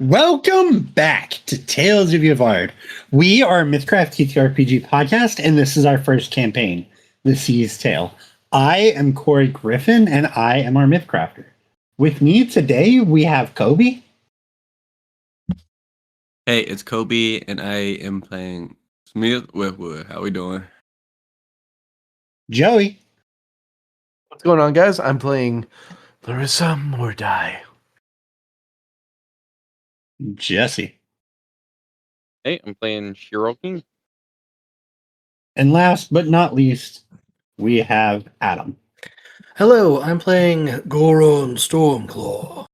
Welcome back to Tales of Yavard. We are a Mythcraft TTRPG podcast, and this is our first campaign, The Sea's Tale. I am Corey Griffin, and I am our Mythcrafter. With me today, we have Kobe. Hey, it's Kobe, and I am playing Smith. How we doing? Joey. What's going on, guys? I'm playing Lerissa or Die. Jesse. Hey, I'm playing Shiro King. And last but not least, we have Adam. Hello, I'm playing Goraan Stormclaw.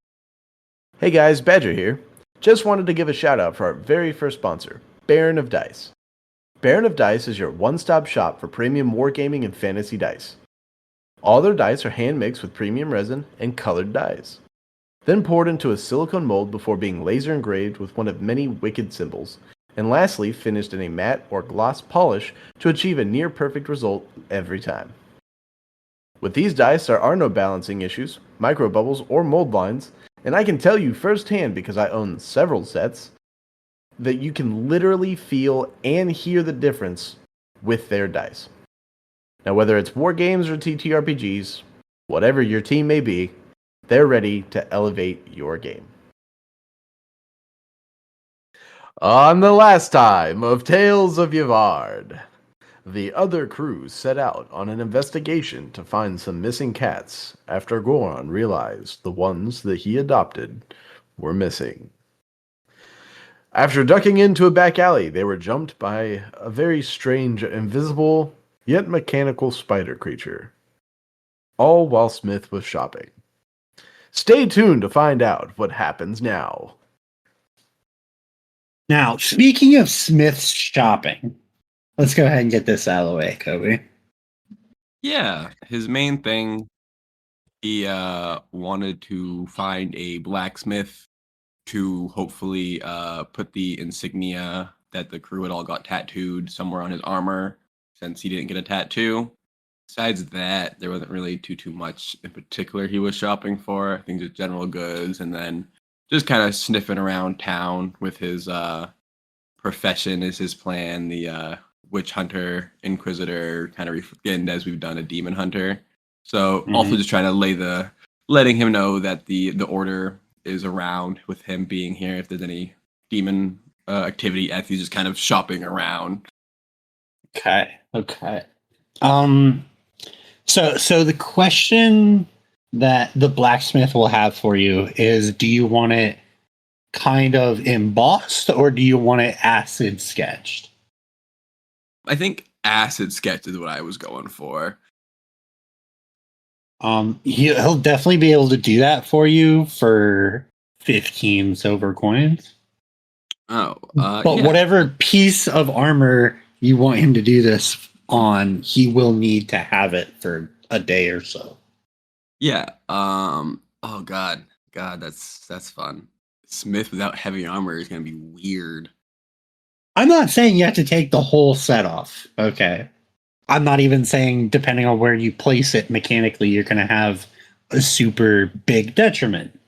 Hey guys, Badger here. Just wanted to give a shout out for our very first sponsor, Baron of Dice. Baron of Dice is your one-stop shop for premium wargaming and fantasy dice. All their dice are hand-mixed with premium resin and colored dyes, then poured into a silicone mold before being laser engraved with one of many wicked symbols, and lastly finished in a matte or gloss polish to achieve a near-perfect result every time. With these dice, there are no balancing issues, micro bubbles, or mold lines, and I can tell you firsthand because I own several sets, that you can literally feel and hear the difference with their dice. Now, whether it's war games or TTRPGs, whatever your team may be, they're ready to elevate your game. On the last time of Tales of Yavard, the other crew set out on an investigation to find some missing cats after Goraan realized the ones that he adopted were missing. After ducking into a back alley, they were jumped by a very strange, invisible, yet mechanical spider creature. All while Smith was shopping. Stay tuned to find out what happens now. Now, speaking of Smith's shopping, let's go ahead and get this out of the way, Kobe. Yeah, his main thing, he wanted to find a blacksmith to hopefully put the insignia that the crew had all got tattooed somewhere on his armor, since he didn't get a tattoo. Besides that, there wasn't really too much in particular he was shopping for. I think just general goods, and then just kind of sniffing around town with his profession is his plan. The witch hunter, inquisitor, kind of regained as we've done a demon hunter. So also just trying to letting him know that the order is around with him being here. If there's any demon activity, as he's just kind of shopping around. Okay. So the question that the blacksmith will have for you is, do you want it kind of embossed or do you want it acid sketched? I think acid sketch is what I was going for. He'll definitely be able to do that for you for 15 silver coins. But whatever piece of armor you want him to do this on, he will need to have it for a day or so. Yeah. Oh God, that's fun. Smith without heavy armor is gonna be weird. I'm not saying you have to take the whole set off. Okay. I'm not even saying, depending on where you place it mechanically, you're going to have a super big detriment.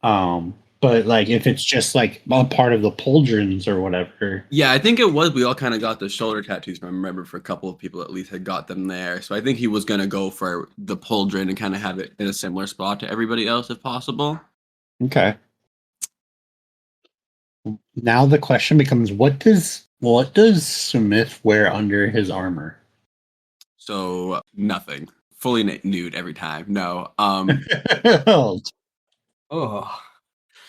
But like if it's just like a part of the pauldrons or whatever. Yeah, I think it was. We all kind of got the shoulder tattoos. I remember for a couple of people at least had got them there. So I think he was going to go for the pauldron and kind of have it in a similar spot to everybody else if possible. Okay. Now the question becomes, what does Smith wear under his armor? So nothing. Fully nude every time. No. Oh.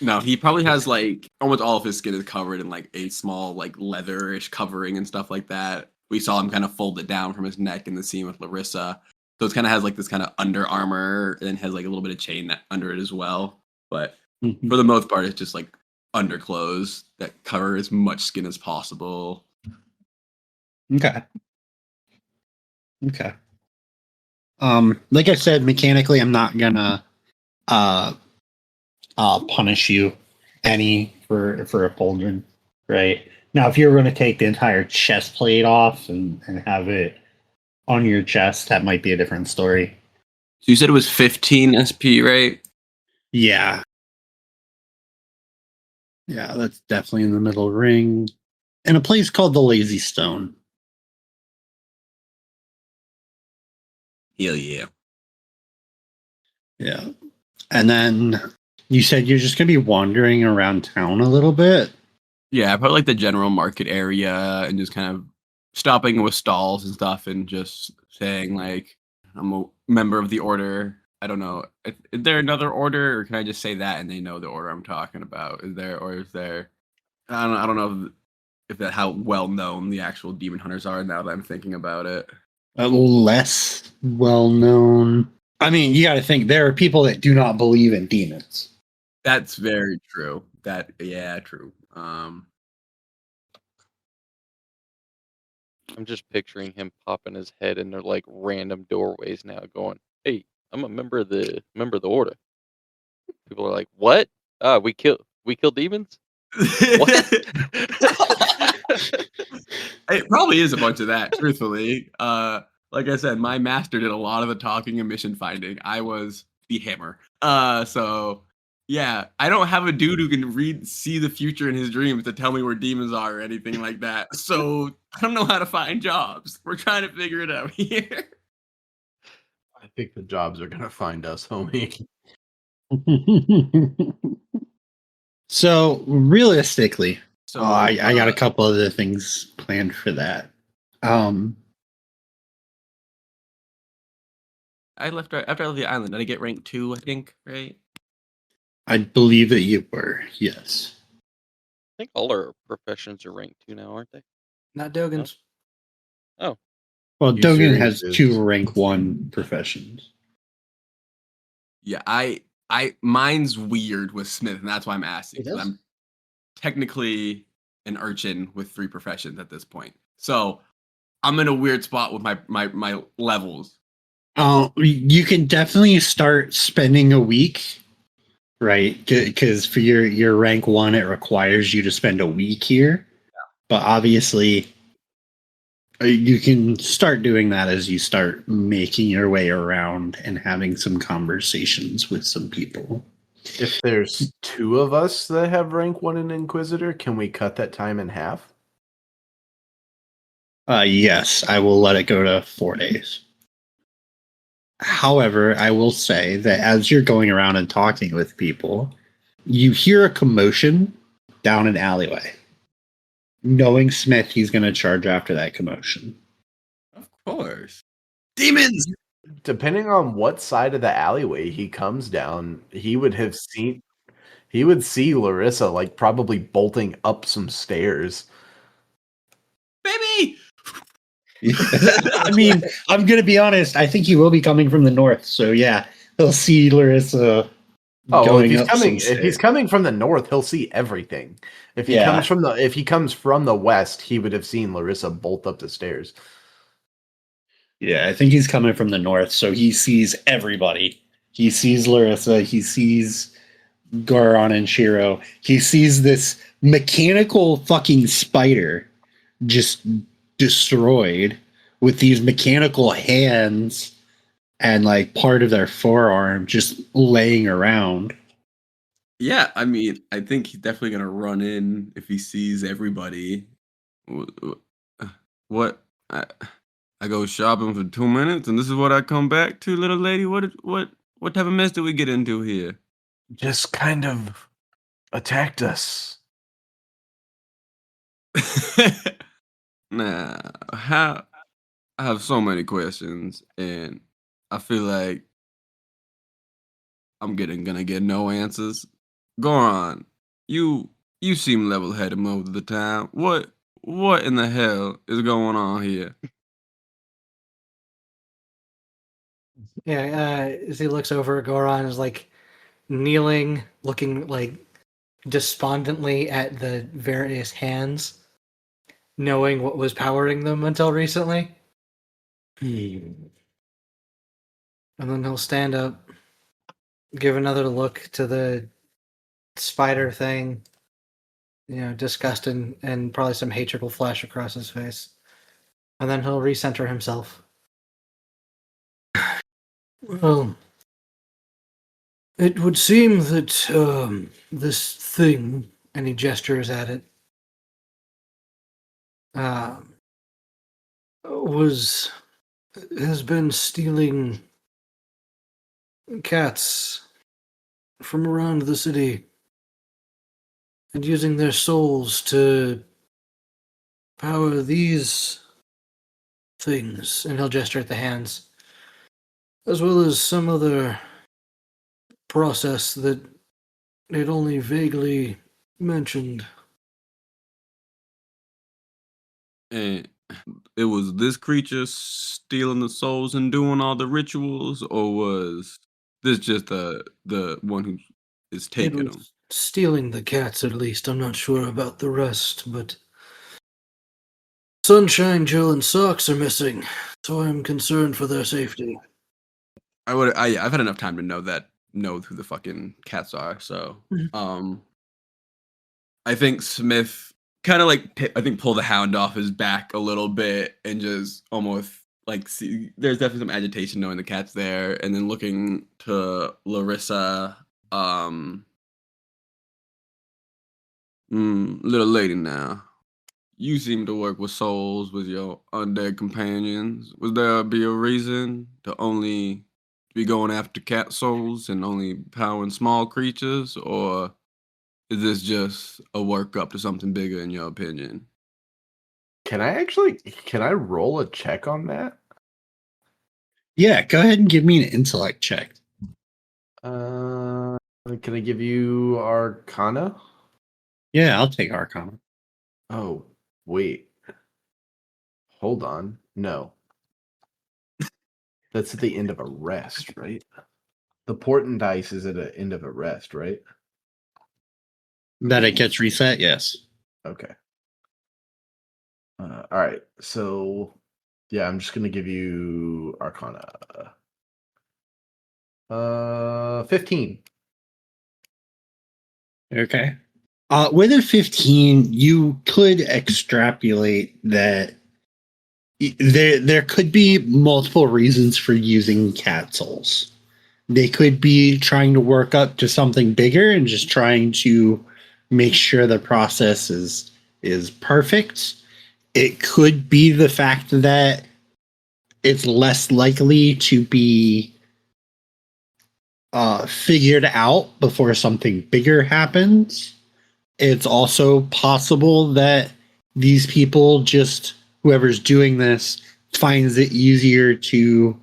No, he probably has like almost all of his skin is covered in like a small like leatherish covering and stuff like that. We saw him kind of fold it down from his neck in the scene with Lerissa. So it kind of has like this kind of under armor and has like a little bit of chain under it as well. But for the most part, it's just like underclothes that cover as much skin as possible. Okay. Like I said, mechanically, I'm not gonna punish you any for a pauldron, right? Now, if you're going to take the entire chest plate off and have it on your chest, that might be a different story. So you said it was 15 SP, right? Yeah. Yeah, that's definitely in the middle ring. In a place called the Lazy Stone. Hell yeah. Yeah. And then you said you're just going to be wandering around town a little bit. Yeah, probably like the general market area and just kind of stopping with stalls and stuff and just saying like, I'm a member of the order. I don't know. Is there another order, or can I just say that and they know the order I'm talking about? Is there, or is there? I don't know if that how well known the actual demon hunters are now that I'm thinking about it. Less well known. I mean, you got to think there are people that do not believe in demons. That's very true. True. I'm just picturing him popping his head in their like random doorways now, going, "Hey, I'm a member of the order." People are like, "What? We kill demons? What?" It probably is a bunch of that, truthfully. Like I said, my master did a lot of the talking and mission finding. I was the hammer. So yeah, I don't have a dude who can see the future in his dreams to tell me where demons are or anything like that. So I don't know how to find jobs. We're trying to figure it out here. I think the jobs are gonna find us, homie. So realistically, So I got a couple other things planned for that. I left after I left the island. Did I get rank 2? I think, right? I believe that you were, yes. I think all our professions are ranked 2 now, aren't they? Not Dogan's. Oh, Well, You Dogen serious, has dude? 2 rank 1 professions. Yeah, I mine's weird with Smith, and that's why I'm asking. It is? I'm technically an urchin with 3 professions at this point. So I'm in a weird spot with my levels. You can definitely start spending a week, right? Because for your rank 1, it requires you to spend a week here. But obviously, you can start doing that as you start making your way around and having some conversations with some people. If there's 2 of us that have rank 1 in Inquisitor, can we cut that time in half? Yes, I will let it go to 4 days. However, I will say that as you're going around and talking with people, you hear a commotion down an alleyway. Knowing Smith, he's going to charge after that commotion. Of course. Demons! Depending on what side of the alleyway he comes down, he would see Larissa like probably bolting up some stairs. Baby! I mean, I'm going to be honest. I think he will be coming from the north. So, yeah, he'll see Larissa Oh, well, going up some if stairs. he's coming from the north, he'll see everything. If he Yeah. comes from the west, he would have seen Larissa bolt up the stairs. Yeah, I think he's coming from the north. So he sees everybody. He sees Larissa. He sees Goraan and Shiro. He sees this mechanical fucking spider just destroyed with these mechanical hands and like part of their forearm just laying around. Yeah, I mean, I think he's definitely gonna run in if he sees everybody. What? I go shopping for 2 minutes, and this is what I come back to, little lady. What type of mess did we get into here? Just kind of attacked us. Nah, how? I have so many questions, and I feel like I'm gonna get no answers. Go on. You seem level-headed most of the time. What in the hell is going on here? Yeah, as he looks over, Goron is like kneeling, looking like despondently at the various hands, knowing what was powering them until recently. And then he'll stand up, give another look to the spider thing, disgust and probably some hatred will flash across his face. And then he'll recenter himself. Well, it would seem that this thing and he gestures at it, um, was has been stealing cats from around the city and using their souls to power these things. And he'll gesture at the hands, as well as some other process that it only vaguely mentioned. And it was this creature stealing the souls and doing all the rituals, or was this just the one who is It taking them? was stealing the cats, at least. I'm not sure about the rest, but Sunshine, Joe, and Socks are missing, so I'm concerned for their safety. I've had enough time to know who the fucking cats are. So, Mhm. I think Smith kind of like I think pull the hound off his back a little bit and just almost like see. There's definitely some agitation knowing the cat's there, and then looking to Lerissa, little lady now. You seem to work with souls with your undead companions. Would there be a reason to only be going after cat souls and only powering small creatures, or is this just a workup to something bigger in your opinion? Can I roll a check on that? Yeah, go ahead and give me an intellect check. Can I give you Arcana? Yeah, I'll take Arcana. Oh, wait. Hold on. No. That's at the end of a rest, right? The Portent dice is at the end of a rest, right? That it gets reset, yes. Okay. All right. So, yeah, I'm just gonna give you Arcana. 15. Okay. With a 15, you could extrapolate that there could be multiple reasons for using cat souls. They could be trying to work up to something bigger and just trying to make sure the process is perfect. It could be the fact that it's less likely to be figured out before something bigger happens. It's also possible that these people just, whoever's doing this, finds it easier to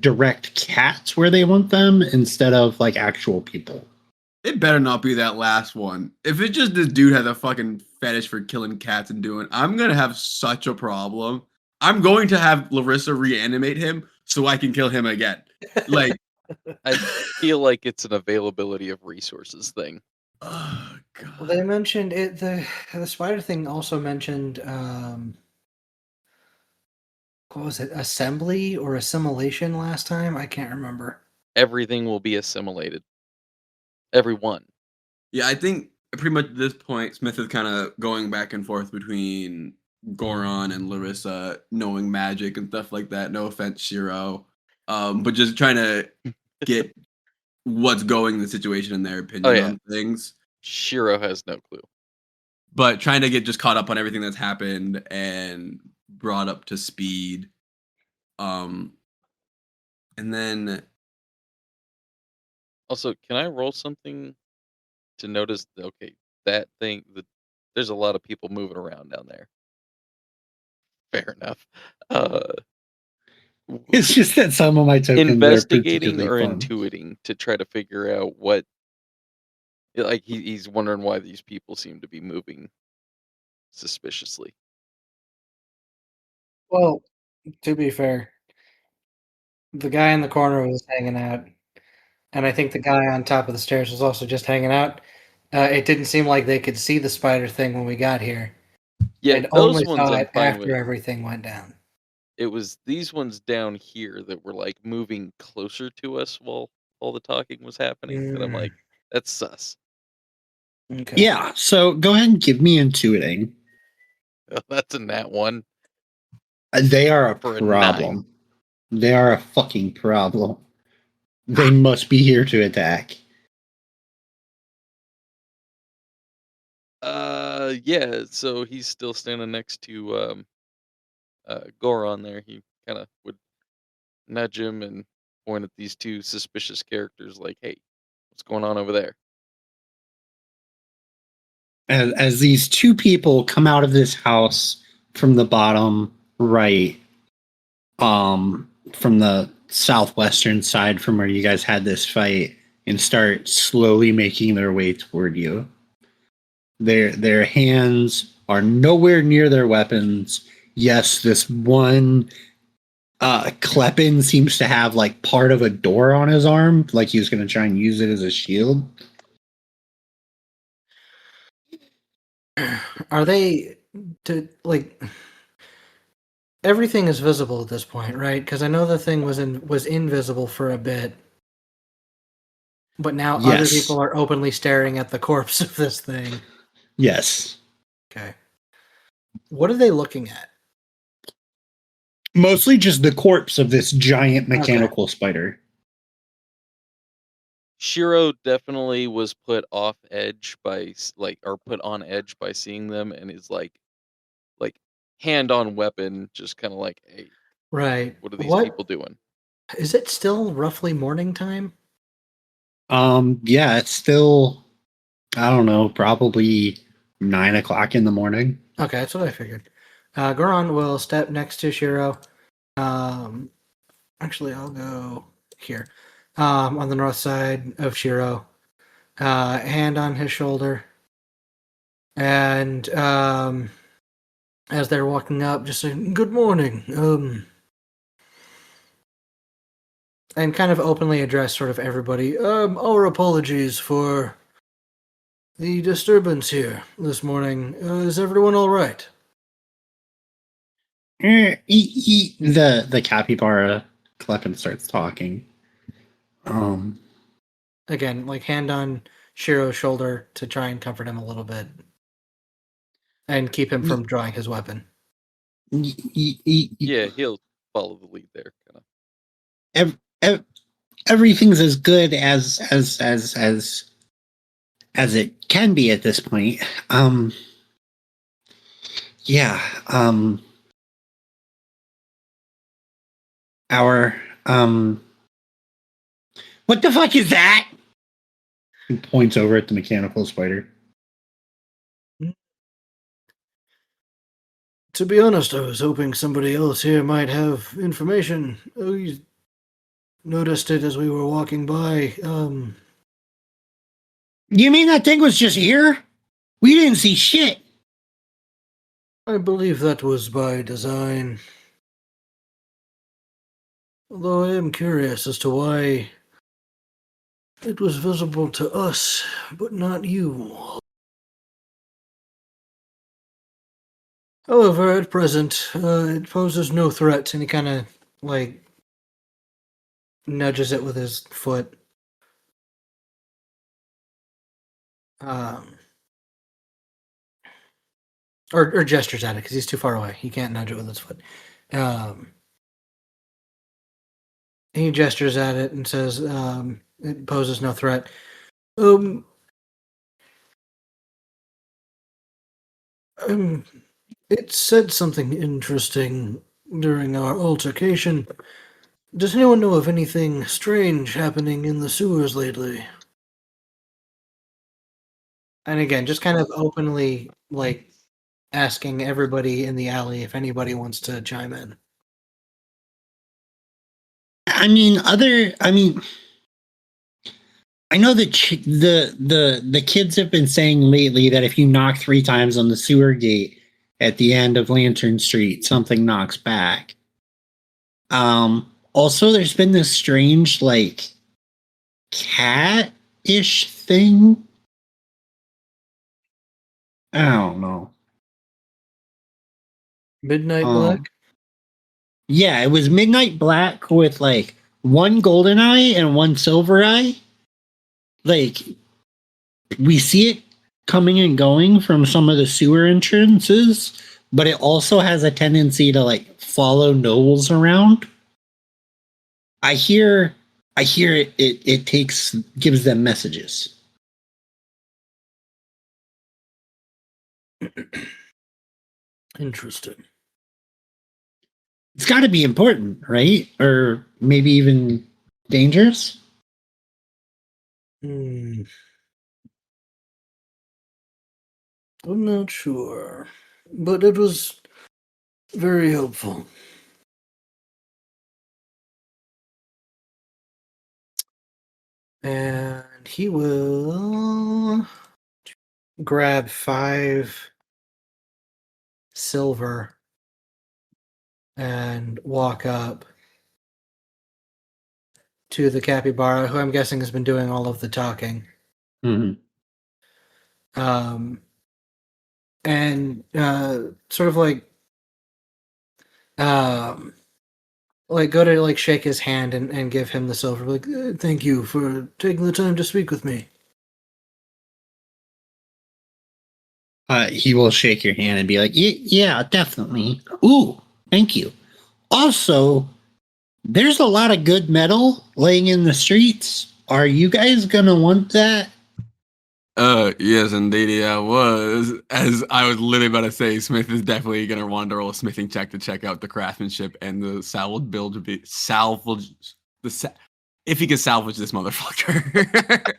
direct cats where they want them instead of like actual people. It better not be that last one. If it's just this dude has a fucking fetish for killing cats and doing, I'm gonna have such a problem. I'm going to have Larissa reanimate him so I can kill him again. Like, I feel like it's an availability of resources thing. oh Well, they god. mentioned it. The spider thing also mentioned what was it? Assembly or assimilation last time? I can't remember. Everything will be assimilated. Everyone. Yeah, I think pretty much at this point, Smith is kind of going back and forth between Goraan and Lerissa knowing magic and stuff like that. No offense, Shiro. But just trying to get what's going in the situation and their opinion yeah. on things. Shiro has no clue. But trying to get just caught up on everything that's happened and brought up to speed. And then Also, can I roll something to notice? Okay, that thing. There's a lot of people moving around down there. Fair enough. It's just that some of my tokens are Investigating particularly or fun. intuiting to try to figure out what. Like he's wondering why these people seem to be moving suspiciously. Well, to be fair, the guy in the corner was hanging out, and I think the guy on top of the stairs was also just hanging out. It didn't seem like they could see the spider thing when we got here. Yeah, They'd those only ones saw I'm it fine with. after everything went down. It was these ones down here that were like moving closer to us while all the talking was happening. That I'm like, that's sus. Okay. Yeah, so go ahead and give me intuiting. That's in that one. They are a For a problem. They are a fucking problem. They must be here to attack. Yeah. So he's still standing next to Goraan there. He kind of would nudge him and point at these two suspicious characters, like, "Hey, what's going on over there?" As these two people come out of this house from the bottom right, from the southwestern side from where you guys had this fight, and start slowly making their way toward you. Their hands are nowhere near their weapons. Yes, this one Klepin seems to have like part of a door on his arm, like he was going to try and use it as a shield. Are they like everything is visible at this point, right? Because I know the thing was invisible for a bit, but now other Yes. people are openly staring at the corpse of this thing. Yes. Okay. What are they looking at? Mostly just the corpse of this giant mechanical spider. Shiro definitely was put off edge by put on edge by seeing them, and is like hand on weapon, just kind of like, "Hey, Right. what are these people doing?" Is it still roughly morning time? Yeah, it's still, I don't know, probably 9 o'clock in the morning. Okay, that's what I figured. Goran will step next to Shiro. Actually, I'll go here. On the north side of Shiro. Hand on his shoulder. And as they're walking up, just saying, "Good morning." And kind of openly address sort of everybody. Our apologies for the disturbance here this morning. Is everyone all right? The capybara Klepin starts talking. Again, like hand on Shiro's shoulder to try and comfort him a little bit. And keep him from drawing his weapon. Yeah, he'll follow the lead there. Everything's as good as it can be at this point. Yeah. Our what the fuck is that? He points over at the mechanical spider. To be honest, I was hoping somebody else here might have information. We noticed it as we were walking by. You mean that thing was just here? We didn't see shit. I believe that was by design. Although I am curious as to why it was visible to us, but not you. However, at present, it poses no threat, and he kind of, like, nudges it with his foot. Or gestures at it, because he's too far away. He can't nudge it with his foot. He gestures at it and says, it poses no threat. It said something interesting during our altercation. Does anyone know of anything strange happening in the sewers lately? And again, just kind of openly, like, asking everybody in the alley if anybody wants to chime in. I know that the kids have been saying lately that if you knock 3 times on the sewer gate at the end of Lantern Street, something knocks back. Also, there's been this strange, like, cat-ish thing. I don't know. Midnight Black? Yeah, it was Midnight Black with, like, 1 golden eye and 1 silver eye. Like, we see it coming and going from some of the sewer entrances, but it also has a tendency to, like, follow nobles around. I hear it gives them messages. Interesting. It's got to be important, right? Or maybe even dangerous. Hmm. I'm not sure, but it was very helpful. And he will grab 5 silver and walk up to the capybara, who I'm guessing has been doing all of the talking. Mhm. And sort of like go to like shake his hand and give him the silver. Like, thank you for taking the time to speak with me. He will shake your hand and be like, "Yeah, definitely. Ooh, thank you. Also, there's a lot of good metal laying in the streets. Are you guys gonna want that?" Yes, indeed, I was. As I was literally about to say, Smith is definitely gonna want to roll a smithing check to check out the craftsmanship and the salvage build to be salvage if he can salvage this motherfucker.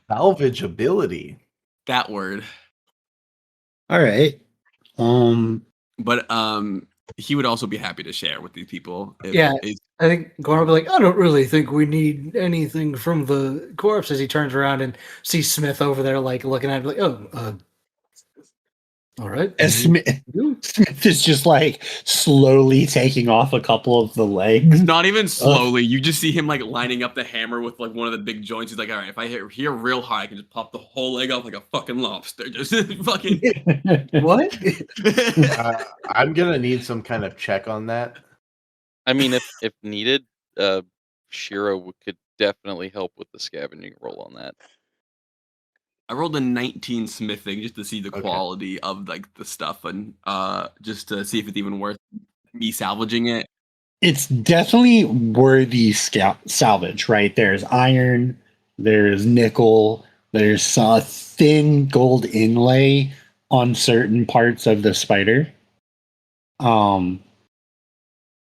Salvage ability. That word. All right. But he would also be happy to share with these people. Yeah. I think Goraan will be like, I don't really think we need anything from the corpse, as he turns around and sees Smith over there, like looking at him, like, all right. As Smith is just like slowly taking off a couple of the legs. Not even slowly. You just see him like lining up the hammer with like one of the big joints. He's like, all right, if I hit here real high, I can just pop the whole leg off like a fucking lobster. Just fucking. What? I'm gonna need some kind of check on that. I mean, if needed, Shiro could definitely help with the scavenging roll on that. I rolled a 19 smithing just to see the Okay. quality of like the stuff and just to see if it's even worth me salvaging it. It's definitely worthy salvage, right? There's iron, there's nickel, there's a thin gold inlay on certain parts of the spider.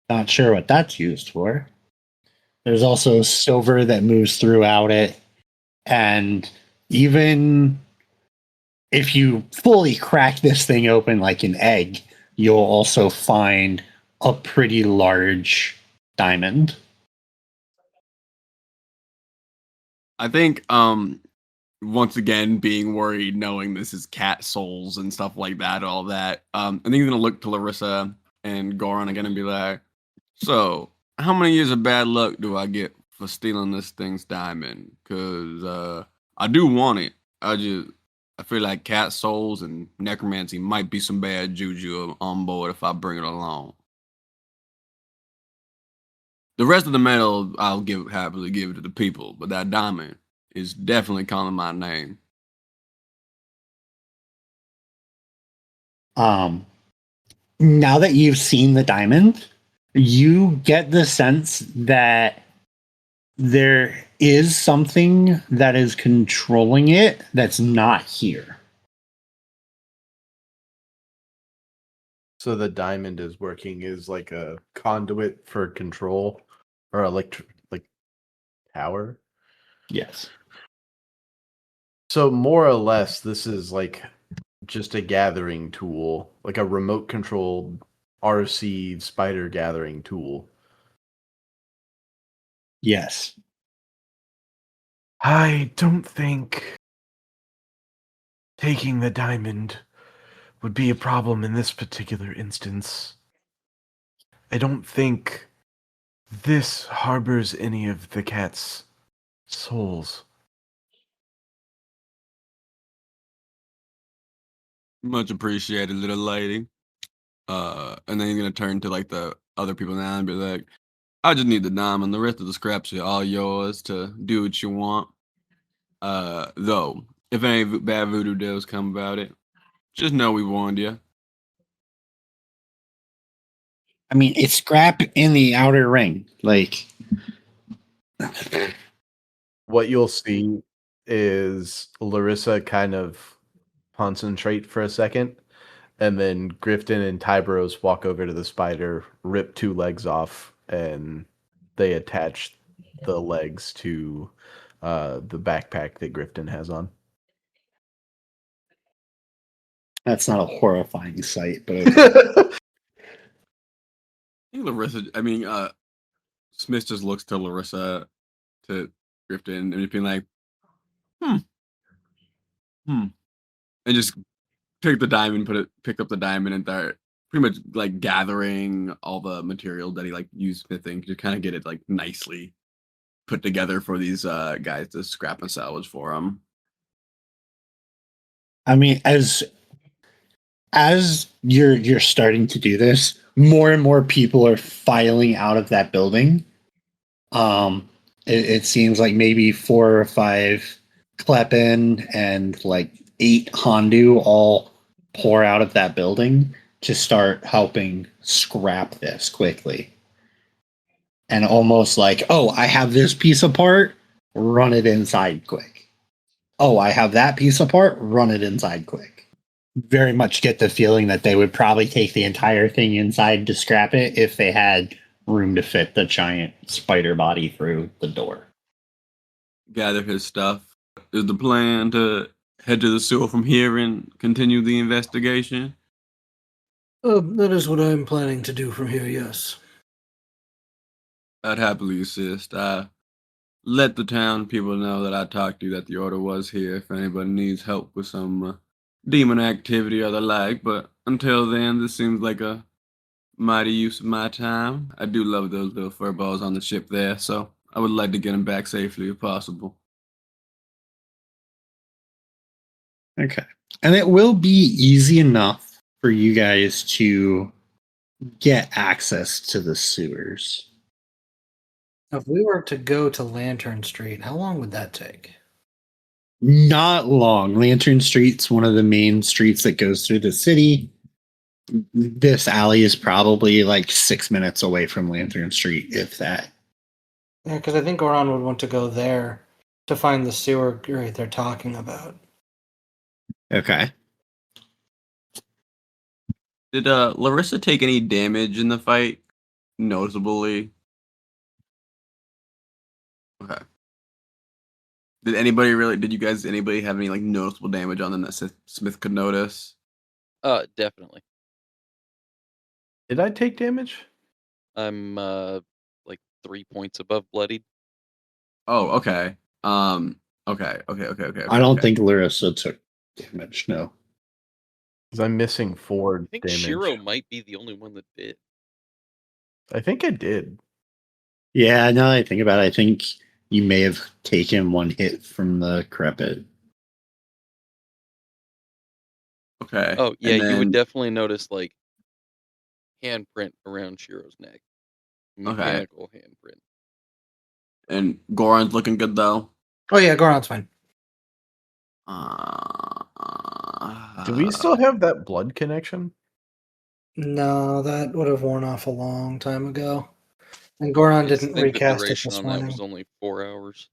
Not sure what that's used for. There's also silver that moves throughout it, and even if you fully crack this thing open like an egg, you'll also find a pretty large diamond. I think once again being worried, knowing this is cat souls and stuff like that, all that, I think he's gonna look to Lerissa and Goraan again and be like, so how many years of bad luck do I get for stealing this thing's diamond? Cause I do want it. I feel like cat souls and necromancy might be some bad juju on board if I bring it along. The rest of the metal I'll happily give it to the people, but that diamond is definitely calling my name. Now that you've seen the diamond, you get the sense that there is something that is controlling it that's not here. So the diamond is working as like a conduit for control or like power. Yes. So more or less, this is like just a gathering tool, like a remote controlled RC spider gathering tool. Yes. I don't think taking the diamond would be a problem in this particular instance. I don't think this harbors any of the cat's souls. Much appreciated, little lady. And then he's gonna turn to like the other people now and be like, I just need the diamond. The rest of the scraps are all yours to do what you want. Though, if any bad voodoo does come about it, just know we warned you. I mean, it's scrap in the outer ring. Like, What you'll see is Larissa kind of concentrate for a second, and then Grifton and Tybros walk over to the spider, rip 2 legs off, and they attach the legs to the backpack that Grifton has on. That's not a horrifying sight, but I think Larissa. I mean, Smith just looks to Larissa, to Grifton, and just being like, and just pick up the diamond and start pretty much like gathering all the material that he like used smithing to kind of get it like nicely put together for these guys to scrap and salvage for him. I mean, as you're starting to do this, more and more people are filing out of that building. It seems like maybe 4 or 5 Kleppen and like 8 Hondu all pour out of that building to start helping scrap this quickly. And almost like, oh, I have this piece apart, run it inside quick. Oh, I have that piece apart, run it inside quick. Very much get the feeling that they would probably take the entire thing inside to scrap it if they had room to fit the giant spider body through the door. Gather his stuff. Is the plan to head to the sewer from here and continue the investigation? That is what I'm planning to do from here, yes. I'd happily assist. I let the town people know that I talked to you, that the order was here if anybody needs help with some demon activity or the like, but until then, this seems like a mighty use of my time. I do love those little furballs on the ship there, so I would like to get them back safely if possible. Okay. And it will be easy enough for you guys to get access to the sewers. If we were to go to Lantern Street, how long would that take? Not long. Lantern Street's one of the main streets that goes through the city. This alley is probably like 6 minutes away from Lantern Street, if that. Yeah, because I think Goraan would want to go there to find the sewer grate they're talking about. Okay. Did Lerissa take any damage in the fight? Noticeably? Okay. Did anybody have any like noticeable damage on them that Smith could notice? Definitely. Did I take damage? I'm like 3 points above bloodied. Oh, okay. Okay. I don't Okay. think Larissa took damage, no. Because I'm missing 4 I think damage. Shiro might be the only one that did. I think I did. Yeah, now that I think about it, I think you may have taken 1 hit from the Crepit. Okay. Oh yeah, And you would then- definitely notice like handprint around Shiro's neck. Mechanical handprint. And Goran's looking good though. Oh yeah, Goraan's fine. Do we still have that blood connection? No, that would have worn off a long time ago. And Goraan I didn't think the recast it duration this on that morning. was only 4 hours.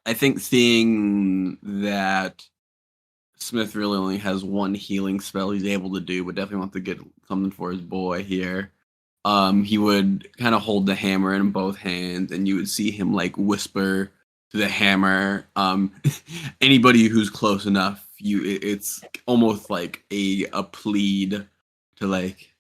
I think seeing that Smith really only has 1 healing spell he's able to do, would definitely want to get something for his boy here. He would kind of hold the hammer in both hands, and you would see him like whisper to the hammer. Anybody who's close enough, it's almost like a plead to like,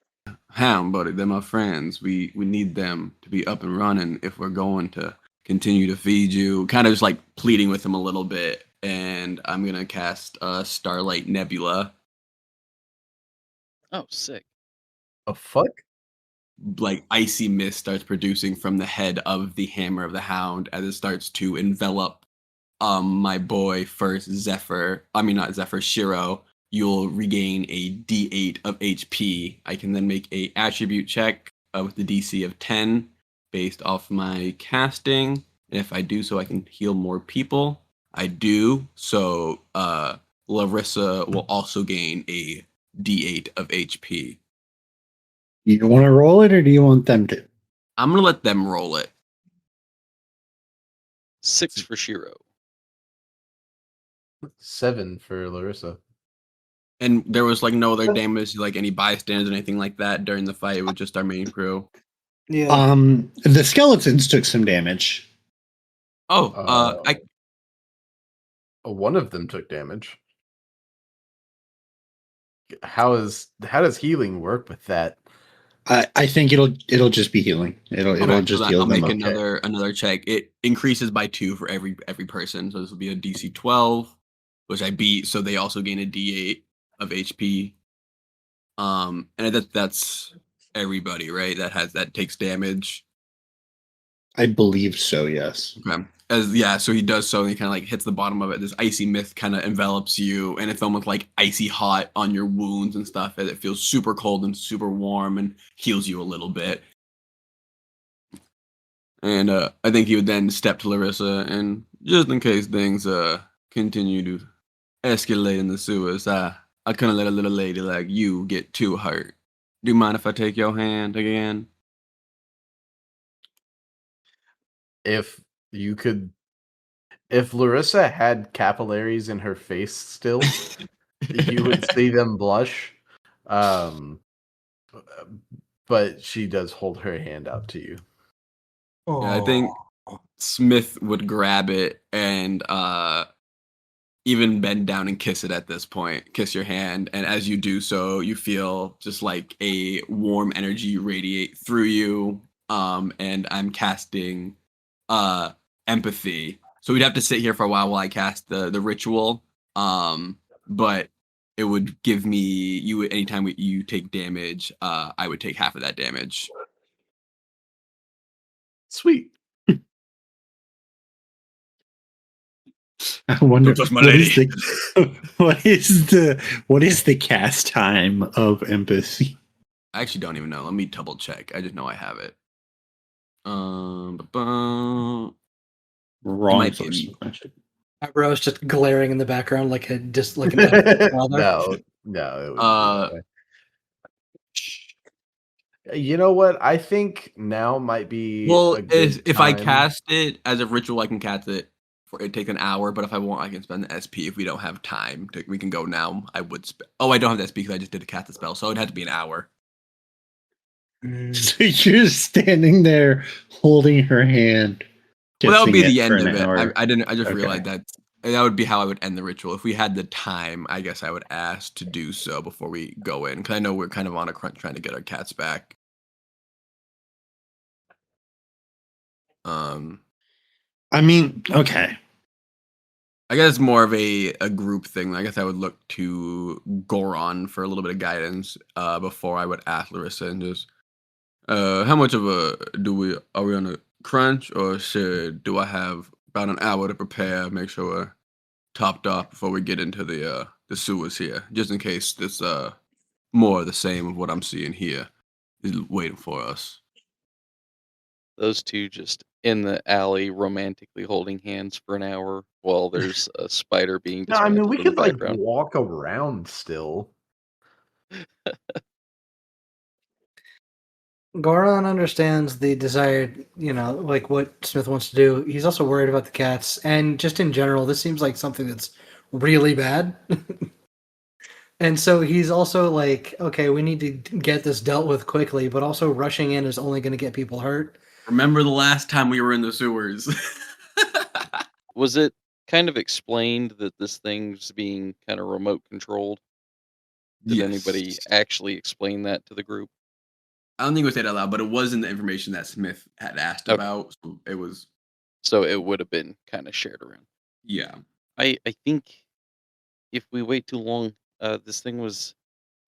Ham, buddy, they're my friends. We need them to be up and running if we're going to continue to feed you. Kind of just like pleading with him a little bit. And I'm gonna cast Starlight Nebula. Oh, sick. A fuck? Like icy mist starts producing from the head of the hammer of the hound as it starts to envelop my boy first Shiro. You'll regain a D8 of HP. I can then make a attribute check with the DC of 10 based off my casting. And if I do so, I can heal more people. I do, so Larissa will also gain a D8 of HP. You want to roll it, or do you want them to? I'm gonna let them roll it. 6 for Shiro. 7 for Larissa. And there was like no other damage, like any bystanders or anything like that during the fight. It was just our main crew. Yeah. The skeletons took some damage. Oh, One of them took damage. How does healing work with that? I think it'll just be healing. It'll okay, just so heal I'll them make up. another check. It increases by 2 for every person. So this will be a DC 12, which I beat. So they also gain a D8 of HP. And that's everybody, right? That takes damage. I believe so. Yes. Okay. So he does so, and he kind of like hits the bottom of it. This icy mist kind of envelops you, and it's almost like icy hot on your wounds and stuff. And it feels super cold and super warm, and heals you a little bit. And I think he would then step to Lerissa, and just in case things continue to escalate in the sewers, I couldn't let a little lady like you get too hurt. Do you mind if I take your hand again? If you could, if Larissa had capillaries in her face still, you would see them blush. But she does hold her hand out to you. Yeah, I think Smith would grab it and even bend down and kiss it at this point. Kiss your hand, and as you do so, you feel just like a warm energy radiate through you. And I'm casting empathy. So we'd have to sit here for a while I cast the ritual. But it would give me you anytime you take damage, I would take half of that damage. Sweet. I wonder Don't touch my what lady. is what is the cast time of empathy? I actually don't even know. Let me double check. I just know I have it. Wrong might source be- of question. Rose just glaring in the background like a just like an father. No, it would be you know what? I think now might be Well, a good if I time. cast it as a ritual, I can cast it for it takes an hour. But if I want, I can spend the SP. If we don't have time, we can go now. I would. I don't have the SP because I just did a cast the spell, so it'd have to be an hour. So you're standing there holding her hand. Well, that would be kissing the it for end an of it. hour. I didn't. I just Okay. realized that would be how I would end the ritual. If we had the time, I guess I would ask to do so before we go in, because I know we're kind of on a crunch trying to get our cats back. I mean, okay. I guess it's more of a group thing. I guess I would look to Goraan for a little bit of guidance before I would ask Lerissa and just how much of a are we on a crunch, or do I have about an hour to prepare, make sure we're topped off before we get into the sewers here, just in case this more of the same of what I'm seeing here is waiting for us. Those two just in the alley romantically holding hands for an hour while there's a spider being No, I mean dismantled we in the could like background. walk around still. Goron understands the desired, like what Smith wants to do. He's also worried about the cats, and just in general, this seems like something that's really bad. And so he's also like, okay, we need to get this dealt with quickly, but also rushing in is only going to get people hurt. Remember the last time we were in the sewers? Was it kind of explained that this thing's being kind of remote controlled? Did anybody actually explain that to the group? I don't think it was said out loud, but it was in the information that Smith had asked about. So it was. So it would have been kind of shared around. Yeah. I think if we wait too long, this thing was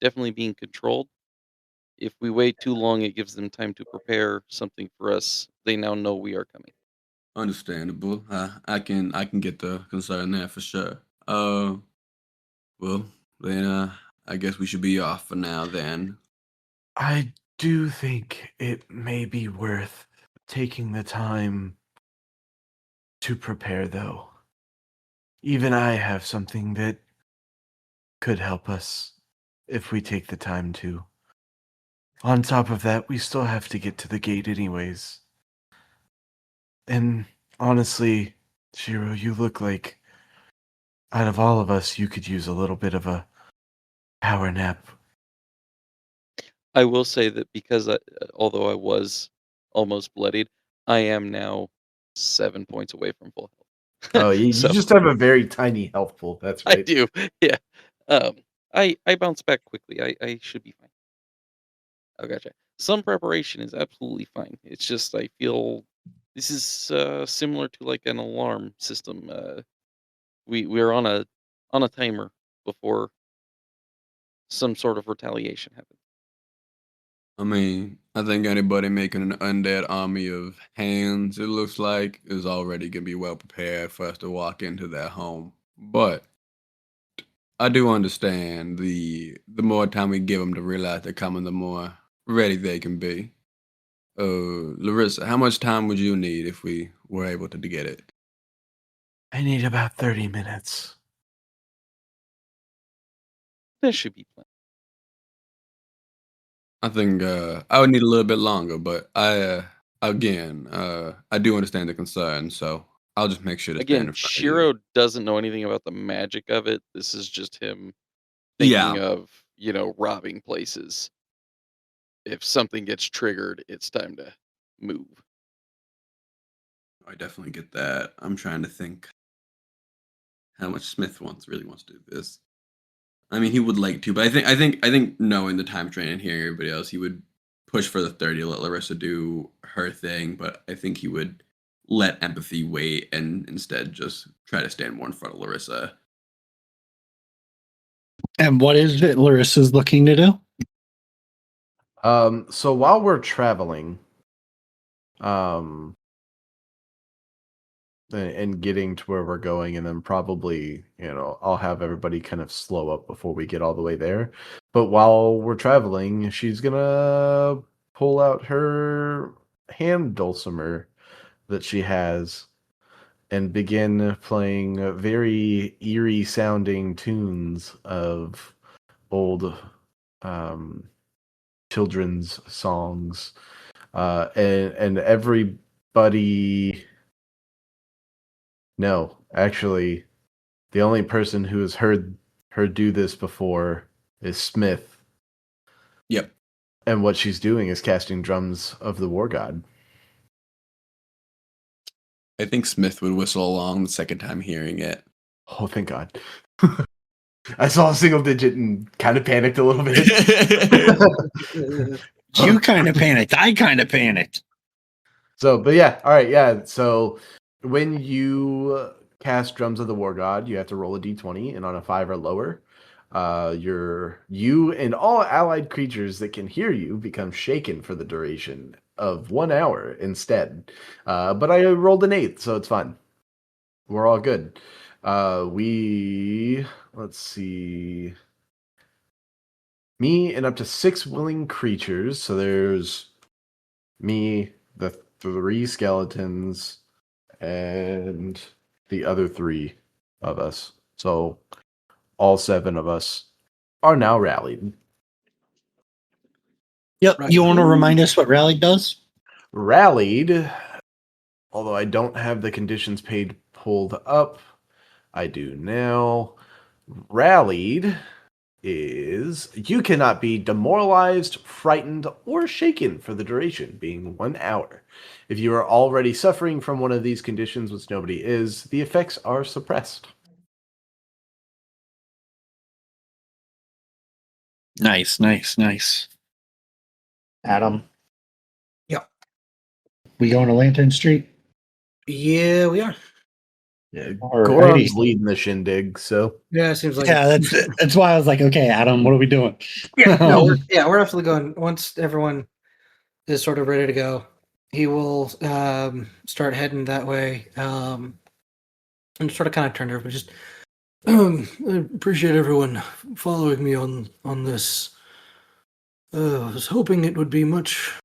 definitely being controlled. If we wait too long, it gives them time to prepare something for us. They now know we are coming. Understandable. I can get the concern there for sure. Well, then I guess we should be off for now then. I do think it may be worth taking the time to prepare, though. Even I have something that could help us if we take the time to. On top of that, we still have to get to the gate anyways. And honestly, Shiro, you look like out of all of us, you could use a little bit of a Power nap. I will say that because although I was almost bloodied, I am now 7 points away from full health. Oh, you So just have a very tiny health pool. That's I right. do, yeah. I bounce back quickly. I should be fine. Oh, gotcha. Some preparation is absolutely fine. It's just I feel this is similar to like an alarm system. We're on a timer before some sort of retaliation happens. I mean, I think anybody making an undead army of hands, it looks like, is already gonna be well prepared for us to walk into their home. But I do understand the more time we give them to realize they're coming, the more ready they can be. Larissa, how much time would you need if we were able to get it? I need about 30 minutes. That should be plenty. I think I would need a little bit longer, but I do understand the concern, so I'll just make sure to stand Again, in front of you. Shiro doesn't know anything about the magic of it. This is just him Yeah, thinking of, robbing places. If something gets triggered, it's time to move. I definitely get that. I'm trying to think how much Smith really wants to do this. I mean, he would like to, but I think knowing the time strain and hearing everybody else, he would push for the 30 to let Larissa do her thing, but I think he would let empathy wait and instead just try to stand more in front of Larissa. And what is it Larissa's looking to do? So while we're traveling, and getting to where we're going, and then probably, I'll have everybody kind of slow up before we get all the way there. But while we're traveling, she's gonna pull out her hand dulcimer that she has and begin playing very eerie sounding tunes of old um, children's songs. And everybody. No, actually, the only person who has heard her do this before is Smith. Yep. And what she's doing is casting drums of the war god. I think Smith would whistle along the second time hearing it. Oh, thank God. I saw a single digit and kind of panicked a little bit. You kind of panicked. I kind of panicked. But yeah, all right, yeah. So when you cast Drums of the War God, you have to roll a d20, and on a 5 or lower, you and all allied creatures that can hear you become shaken for the duration of 1 hour instead. But I rolled an 8, so it's fine. We're all good. Let's see. Me and up to 6 willing creatures. So there's me, the 3 skeletons, and the other 3 of us. So all 7 of us are now rallied. Yep. Right. You want to remind us what rally does? Rallied, although I don't have the conditions page pulled up, I do now. Rallied is you cannot be demoralized, frightened, or shaken for the duration, being 1 hour. If you are already suffering from one of these conditions, which nobody is, the effects are suppressed. Nice. Adam, Yeah. we going to Lantern Street? Yeah, we are. Yeah, Alrighty. Goran's leading the shindig, so Yeah, it seems like Yeah, that's why I was like, okay, Adam, what are we doing? No, we're definitely going. Once everyone is sort of ready to go, he will start heading that way. And sort of kind of turn to everybody. Just I appreciate everyone following me on this. I was hoping it would be much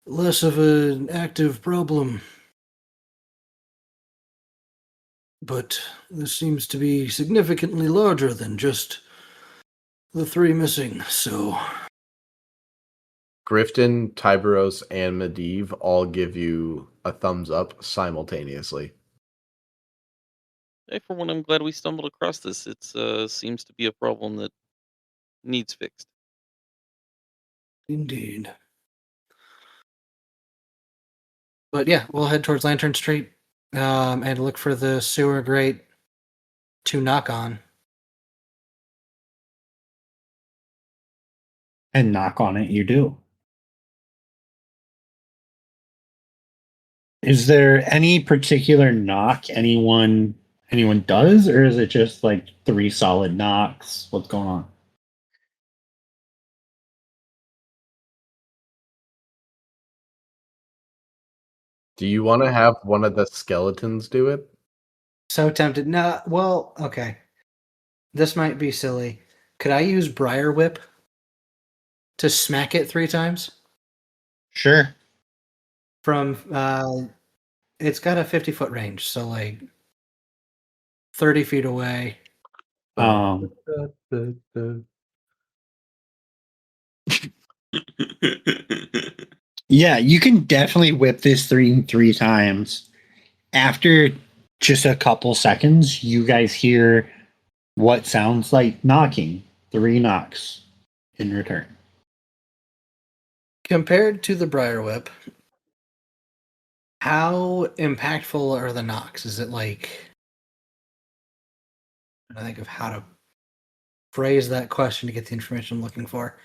less of an active problem, but this seems to be significantly larger than just the 3 missing. So Grifton, Tiberos, and Medivh all give you a thumbs up simultaneously. Hey, for one, I'm glad we stumbled across this. It seems to be a problem that needs fixed. Indeed. But yeah, we'll head towards Lantern Street and look for the sewer grate to knock on. And knock on it, you do. Is there any particular knock anyone does, or is it just like 3 solid knocks? What's going on? Do you want to have one of the skeletons do it? So tempted. No, well, okay. This might be silly. Could I use Briar Whip to smack it 3 times? Sure. From it's got a 50-foot range, so like 30 feet away. Um, yeah, you can definitely whip this three times. After just a couple seconds, you guys hear what sounds like knocking. 3 knocks in return. Compared to the Briar Whip, how impactful are the knocks? Is it like, I think of how to phrase that question to get the information I'm looking for.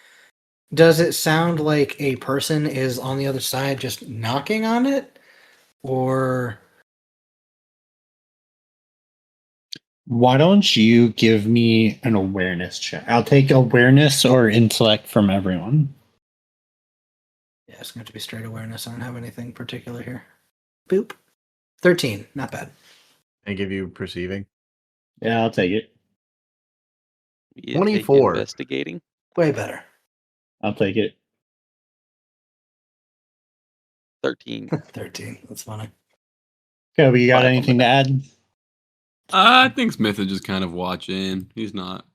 Does it sound like a person is on the other side just knocking on it? Or Why don't you give me an awareness check? I'll take awareness or intellect from everyone. yeah, it's going to be straight awareness. I don't have anything particular here. Boop. 13. Not bad. And give you perceiving? Yeah, I'll take it. You 24. take investigating. Way better. I'll take it. 13. 13. That's funny. Kobe, you got 5 on anything the to add? I think Smith is just kind of watching. He's not.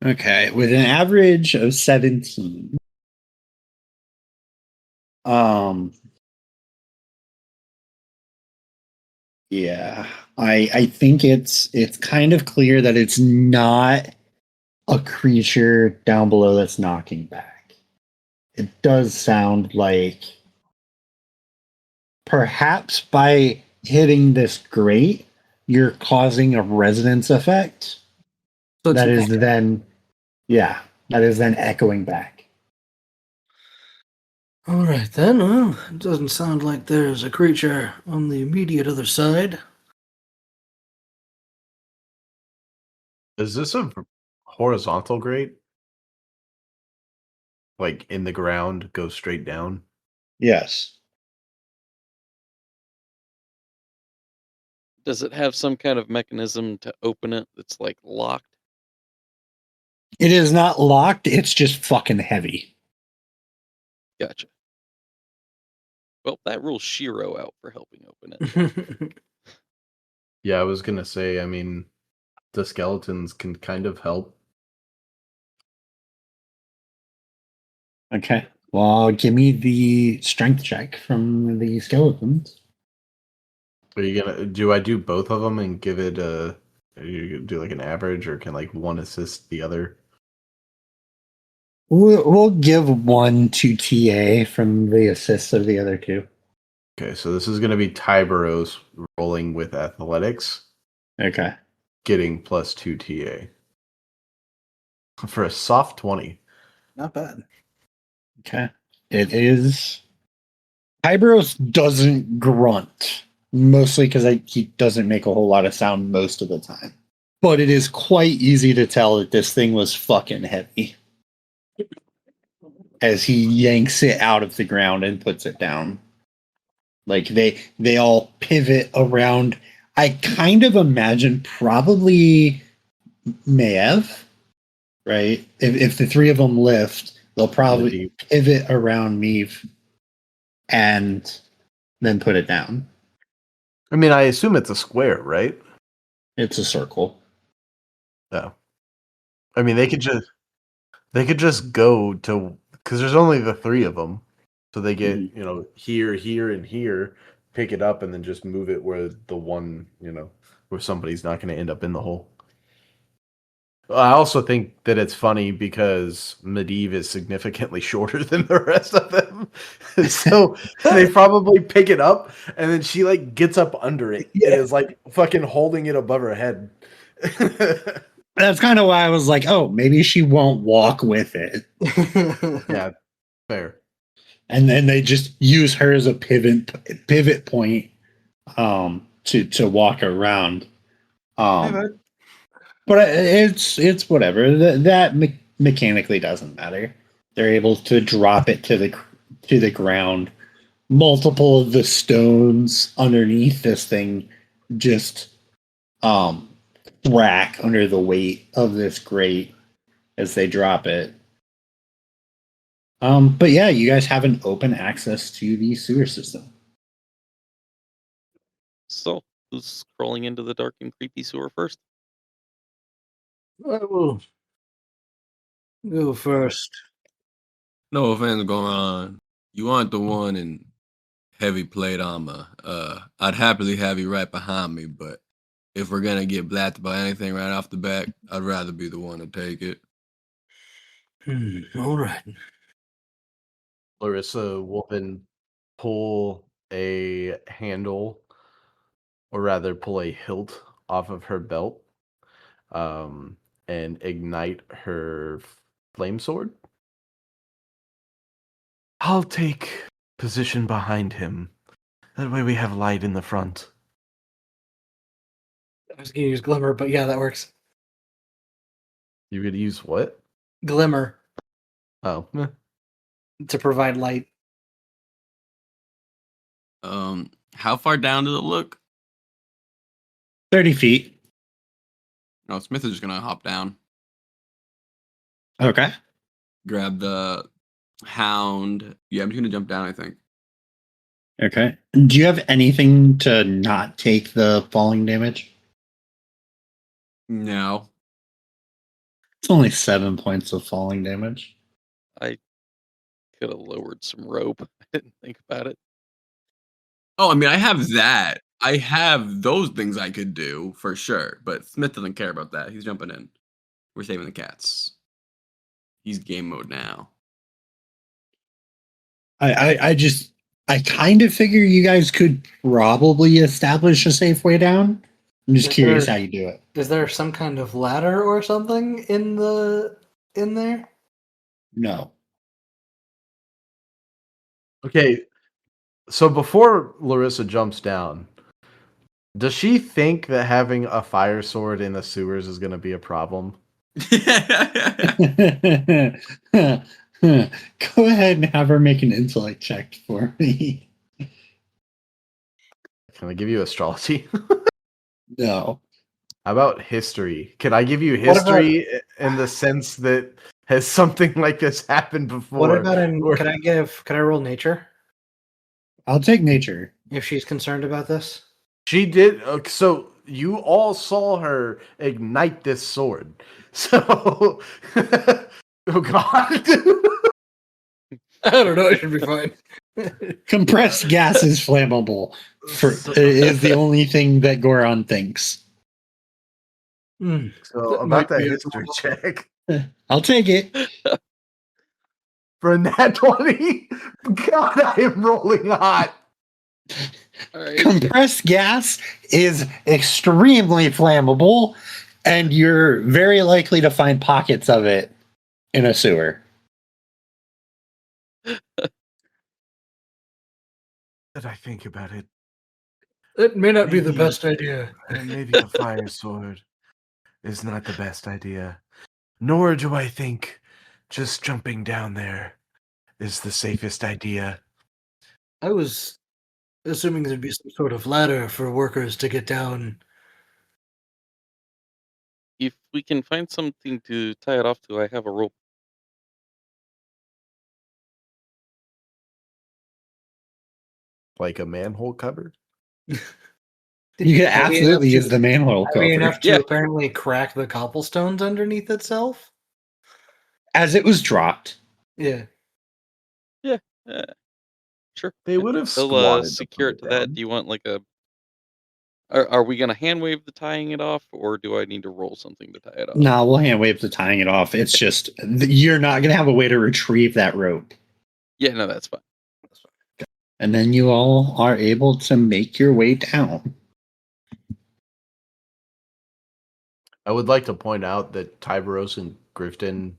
Okay, with an average of 17. Yeah, I think it's kind of clear that it's not a creature down below that's knocking back. It does sound like perhaps by hitting this grate, you're causing a resonance effect So it's that an is echo. then, yeah, that is then echoing back. All right, then. Well, it doesn't sound like there's a creature on the immediate other side. Is this a horizontal grate? Like in the ground, go straight down? Yes. Does it have some kind of mechanism to open it that's like locked? It is not locked, it's just fucking heavy. Gotcha. Well, that rules Shiro out for helping open it. Yeah, I was going to say, I mean, the skeletons can kind of help. Okay. Well, give me the strength check from the skeletons. Are you gonna do I do both of them and give it a you gonna do like an average, or can like one assist the other? We'll give one to TA from the assists of the other 2. Okay, so this is gonna be Tyberos rolling with athletics, Okay. getting +2 TA. For a soft 20. Not bad. Okay. It is. Hyberos doesn't grunt, mostly because he doesn't make a whole lot of sound most of the time. But it is quite easy to tell that this thing was fucking heavy as he yanks it out of the ground and puts it down. Like they all pivot around. I kind of imagine probably Maev, right? If the 3 of them lift, they'll probably pivot around Meave and then put it down. I mean, I assume it's a square, right? It's a circle. No. I mean, they could just go to, because there's only the 3 of them, so they get Mhm. here, here, and here. pick it up and then just move it where the one, where somebody's not going to end up in the hole. I also think that it's funny because Medivh is significantly shorter than the rest of them. So they probably pick it up and then she like gets up under it and is like fucking holding it above her head. That's kind of why I was like, oh, maybe she won't walk with it. Yeah, fair. And then they just use her as a pivot point to walk around. But it's whatever. That mechanically doesn't matter. They're able to drop it to the ground. Multiple of the stones underneath this thing just crack under the weight of this grate as they drop it. But yeah, you guys have an open access to the sewer system. So, who's crawling into the dark and creepy sewer first? I will go first. No offense, Goraan. You aren't the one in heavy plate armor. I'd happily have you right behind me, but if we're gonna get blasted by anything right off the bat, I'd rather be the one to take it. All right. Lerissa will then pull a handle, or rather pull a hilt off of her belt, and ignite her flame sword. I'll take position behind him. That way we have light in the front. I was going to use Glimmer, but yeah, that works. You could use what? Glimmer Oh. to provide light. How far down does it look? 30 feet. No, Smith is just gonna hop down, Okay. grab the hound. Yeah, I'm just gonna jump down, I think. Okay. Do you have anything to not take the falling damage? No. It's only 7 points of falling damage. I could have lowered some rope. I didn't think about it. Oh, I mean, I have that. I have those things I could do for sure, but Smith doesn't care about that. He's jumping in. We're saving the cats. He's game mode now. I kind of figure you guys could probably establish a safe way down. I'm just curious how you do it. Is there some kind of ladder or something in there? No. Okay, so before Lerissa jumps down, does she think that having a fire sword in the sewers is going to be a problem? Go ahead and have her make an intellect check for me. Can I give you astrology? No. How about history? Can I give you history in the sense that has something like this happened before? What about can I roll nature I'll take nature. if she's concerned about this? She did. So you all saw her ignite this sword. So, oh god. I don't know. It should be fine. Compressed gas is flammable. Is the only thing that Goraan thinks. So That about might that be a history check I'll take it. for a nat 20. God, I am rolling hot. All right. Compressed gas is extremely flammable, and you're very likely to find pockets of it in a sewer. That I think about it, It may not be the Maybe. best idea. and maybe a fire sword is not the best idea. Nor do I think just jumping down there is the safest idea. I was assuming there'd be some sort of ladder for workers to get down. If we can find something to tie it off to, I have a rope. Like a manhole cover? You could absolutely use the manhole Heavy cover. enough to Yeah. apparently crack the cobblestones underneath itself. As it was dropped. Yeah. Yeah. Sure. They would have They'll squatted to secure put it to it that. down. Do you want like a? Are we gonna hand wave the tying it off, or do I need to roll something to tie it off? No, we'll hand wave the tying it off. It's just you're not going to have a way to retrieve that rope. Yeah, no, that's fine. And then you all are able to make your way down. I would like to point out that Tyberos and Grifton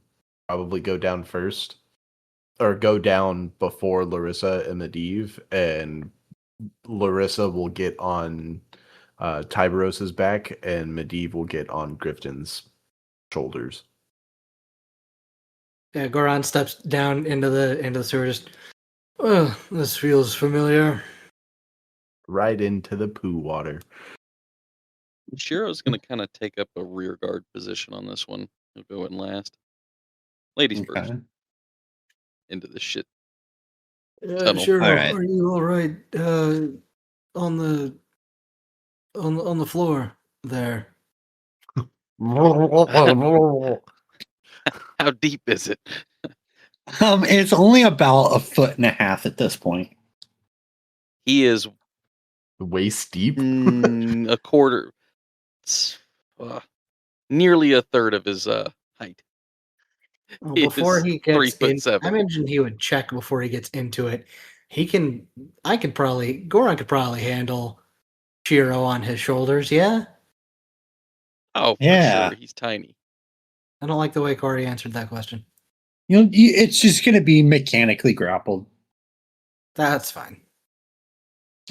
probably go down first, or go down before Lerissa and Medivh, and Lerissa will get on Tyberos's back, and Medivh will get on Grifton's shoulders. Yeah, Goran steps down into the sewer. Just, well, this feels familiar. Right into the poo water. Shiro's gonna kind of take up a rear guard position on this one. He'll go in last. Ladies first. Okay. Into the shit. Yeah, Tunnel. Shiro, All right. are you all right? On the floor there. How deep is it? It's only about 1.5 feet at this point. He is Waist deep. a quarter, nearly a third of his height. Well, He before is he 3'7". gets in, I imagine he would check before he gets into it. Goran could probably handle Shiro on his shoulders. Yeah, Oh, for Yeah. sure. He's tiny. I don't like the way Corey answered that question. It's just going to be mechanically grappled. That's fine.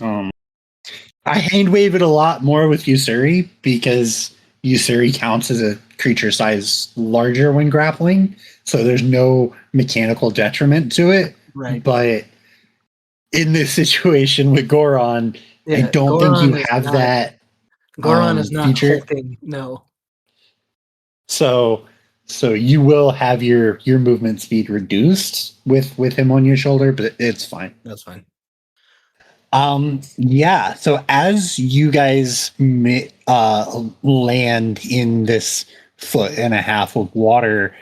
I hand wave it a lot more with Usuri because Usuri counts as a creature size larger when grappling, so there's no mechanical detriment to it. Right. But in this situation with Goron, I Yeah, don't think Goran you is have not- that Goran is not feature. hulking. No. So you will have your movement speed reduced with him on your shoulder, but it's fine. That's fine. Yeah. So as you guys land in this 1.5 feet of water,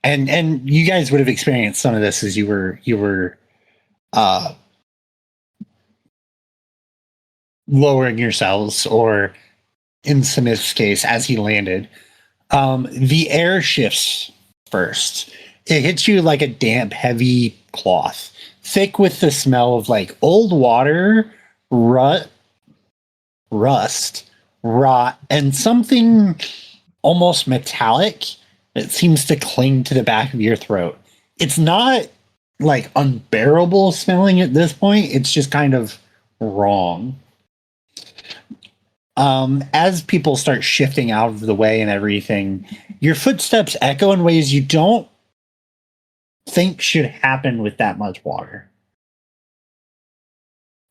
and you guys would have experienced some of this as you were lowering yourselves, or in Smith's case, as he landed. The air shifts first. It hits you like a damp, heavy cloth, thick with the smell of like old water, rust, rot, and something almost metallic that seems to cling to the back of your throat. It's not like unbearable smelling at this point. It's just kind of wrong. As people start shifting out of the way and everything, your footsteps echo in ways you don't think should happen with that much water.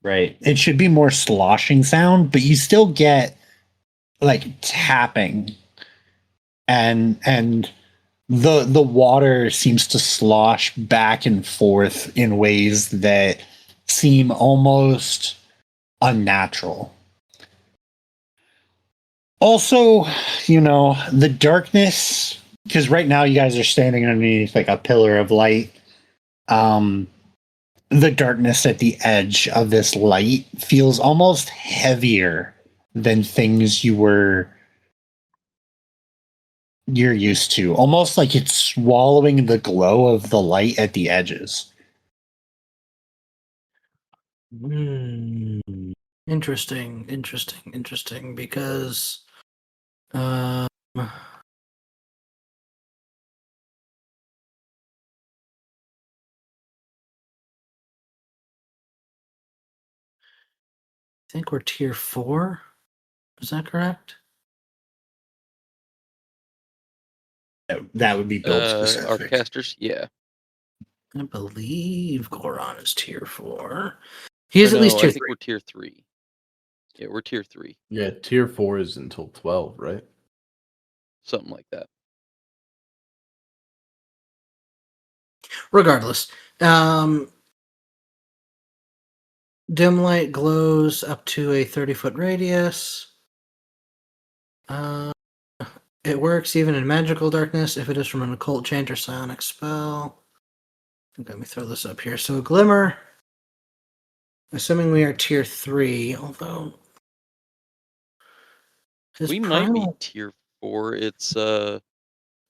Right. It should be more sloshing sound, but you still get like tapping, and the water seems to slosh back and forth in ways that seem almost unnatural. Also, the darkness, because right now you guys are standing underneath like a pillar of light. The darkness at the edge of this light feels almost heavier than things you're used to. Almost like it's swallowing the glow of the light at the edges. Interesting, because I think we're tier 4. Is that correct? That would be build Our specific. casters, yeah. I believe Goran is tier 4. He's Or at least no, tier I think 3. we're tier 3. Yeah, we're tier 3. Yeah, tier 4 is until 12, right? Something like that. Regardless, dim light glows up to a 30-foot radius. It works even in magical darkness if it is from an occult chant or psionic spell. Let me throw this up here. So Glimmer, assuming we are tier 3, although his We might be primal, tier 4. It's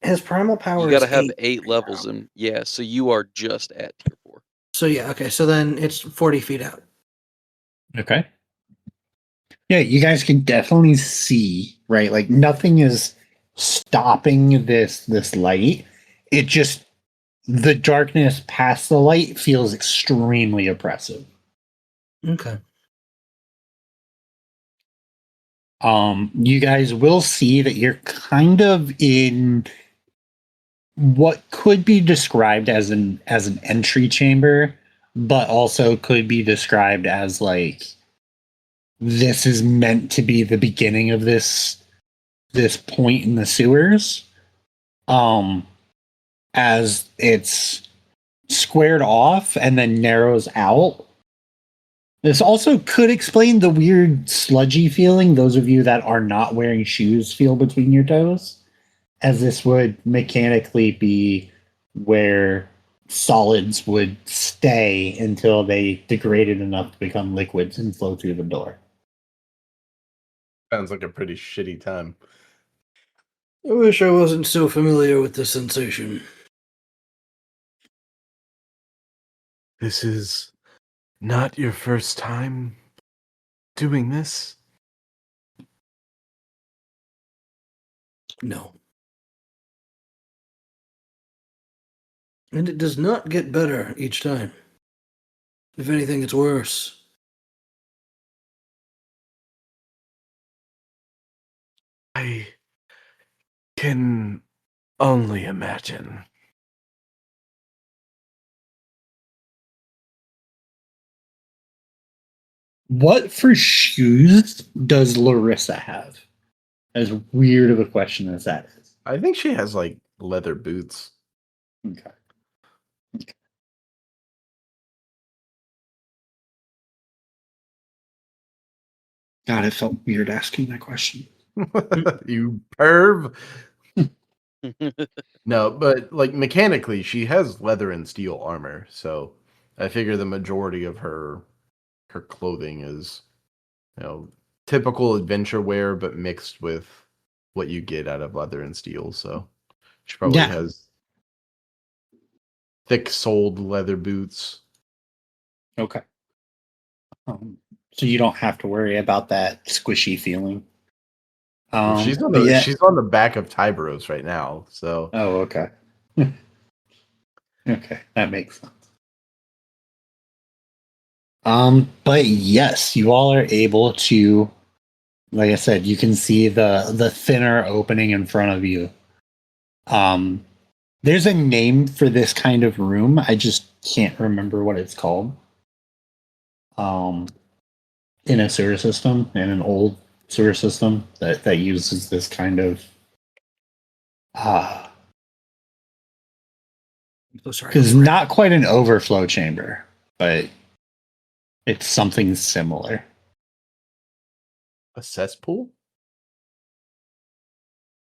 his primal power you got to is have 8 8 right levels, now. and yeah, so you are just at tier 4. So yeah, okay. So then it's 40 feet out. Okay. Yeah, you guys can definitely see, right? Like nothing is stopping this light. It just the darkness past the light feels extremely oppressive. Okay. You guys will see that you're kind of in what could be described as an entry chamber, but also could be described as like this is meant to be the beginning of this point in the sewers. As it's squared off and then narrows out. This also could explain the weird sludgy feeling those of you that are not wearing shoes feel between your toes, as this would mechanically be where solids would stay until they degraded enough to become liquids and flow through the door. Sounds like a pretty shitty time. I wish I wasn't so familiar with the sensation. This is not your first time doing this? No. And it does not get better each time. If anything, it's worse. I can only imagine. What for shoes does Lerissa have? As weird of a question as that is. I think she has like leather boots. Okay. God, it felt weird asking that question. You perv. No, but like mechanically, she has leather and steel armor. So I figure the majority of her clothing is, typical adventure wear, but mixed with what you get out of leather and steel. So she probably Yeah. has thick-soled leather boots. Okay. So you don't have to worry about that squishy feeling. Well, she's on But the yeah. she's on the back of Tyberos right now. So Oh, okay. Okay, that makes sense. But yes, you all are able to, like I said, you can see the thinner opening in front of you. There's a name for this kind of room. I just can't remember what it's called. In a sewer system, in an old sewer system that uses this kind of So sorry. because not quite an overflow chamber, but it's something similar. a cesspool?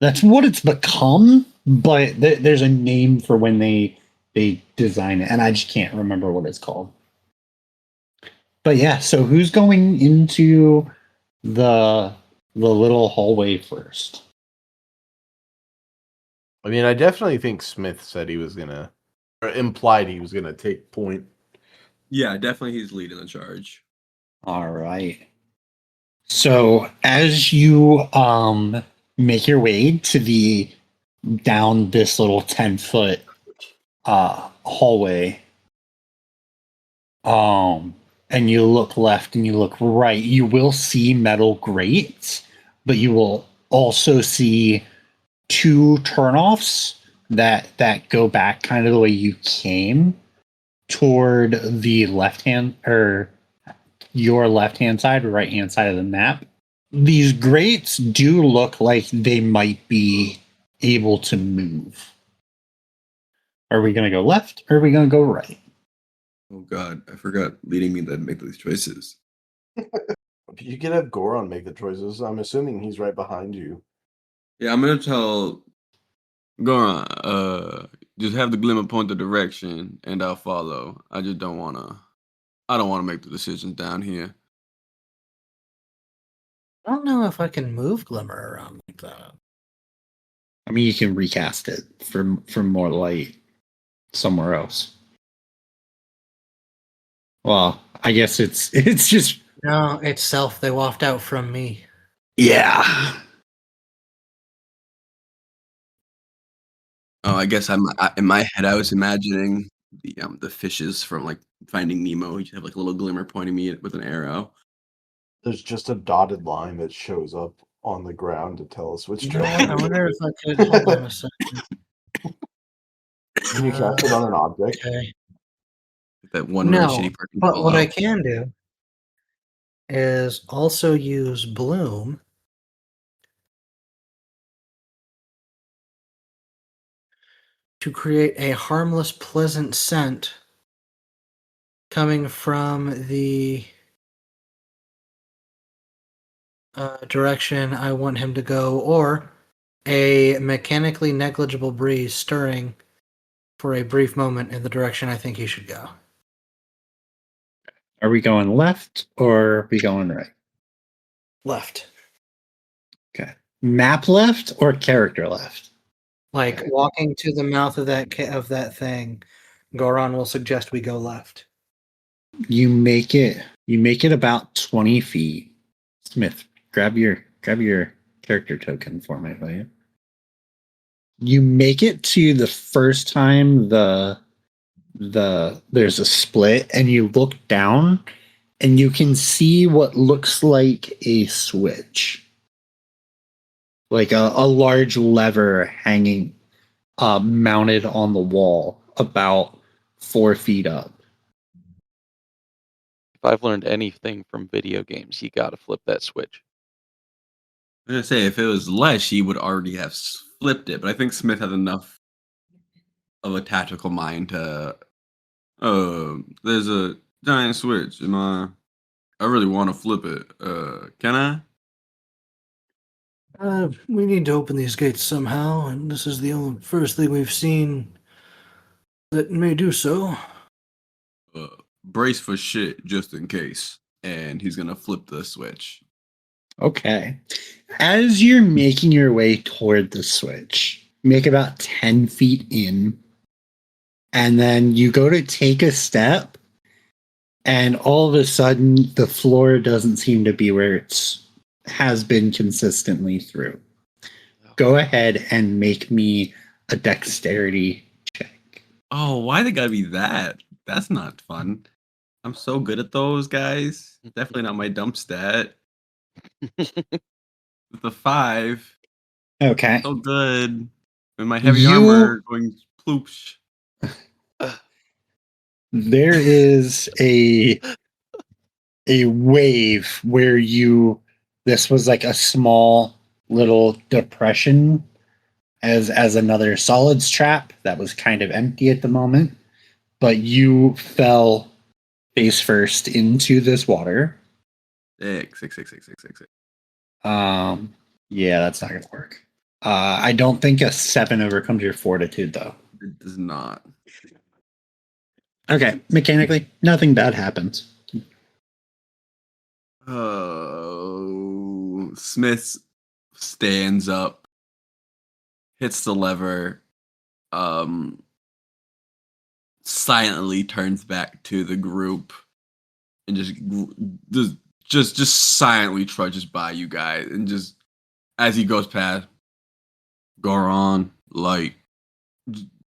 That's what it's become, but there's a name for when they design it, and I just can't remember what it's called. But yeah, so who's going into the little hallway first? I mean, I definitely think Smith said he was gonna, or implied he was gonna take point. Yeah, definitely he's leading the charge. All right. So as you make your way to the down this little 10-foot hallway, and you look left and you look right, you will see metal grates, but you will also see two turnoffs that go back kind of the way you came toward the left hand or your left hand side or right hand side of the map. These grates do look like they might be able to move. Are we going to go left or are we going to go right? Oh God, I forgot leading me to make these choices. You can have Goraan make the choices. I'm assuming he's right behind you. Yeah, I'm gonna tell Goraan, Just have the glimmer point the direction, and I'll follow. I just don't wanna. I don't want to make the decisions down here. I don't know if I can move Glimmer around like that. I mean, you can recast it for more light somewhere else. Well, I guess it's just No, it's self. They waft out from me. yeah. Oh, I guess in my head. I was imagining the fishes from like Finding Nemo. You have like a little glimmer pointing me with an arrow. There's just a dotted line that shows up on the ground to tell us which You know what? direction. I wonder if I could hold on a second. Can you cast it on an object? Okay. That one really No, shitty person. but call what I out. can do is also use Bloom to create a harmless, pleasant scent coming from the direction I want him to go, or a mechanically negligible breeze stirring for a brief moment in the direction I think he should go. Are we going left or are we going right? Left. Okay. Map left or character left? Like walking to the mouth of that thing, Goraan will suggest we go left. You make it about 20 feet. Smith, grab your character token for me, will you? You make it to the first time there's a split, and you look down and you can see what looks like a switch. Like a large lever hanging mounted on the wall about 4 feet up. If I've learned anything from video games, you got to flip that switch. I was gonna say if it was less, he would already have flipped it. But I think Smith has enough of a tactical mind to. Oh, there's a giant switch. I really want to flip it. Can I? We need to open these gates somehow, and this is the only first thing we've seen that may do so. Brace for shit, just in case. And he's gonna flip the switch. Okay. As you're making your way toward the switch, make about 10 feet in, and then you go to take a step, and all of a sudden the floor doesn't seem to be where it has been consistently through. Go ahead and make me a dexterity check. Oh, why they gotta be that? That's not fun. I'm so good at those guys. Definitely not my dump stat. With the 5, Okay. so good. And my heavy You- armor going ploops. There is a wave where this was like a small little depression as another solids trap that was kind of empty at the moment, but you fell face first into this water. 6. Yeah, that's not gonna work. I don't think a 7 overcomes your fortitude though. It does not. Okay, mechanically, nothing bad happens. Oh, Smith stands up, hits the lever, silently turns back to the group, and just silently trudges by you guys, and just as he goes past, Goraan, like,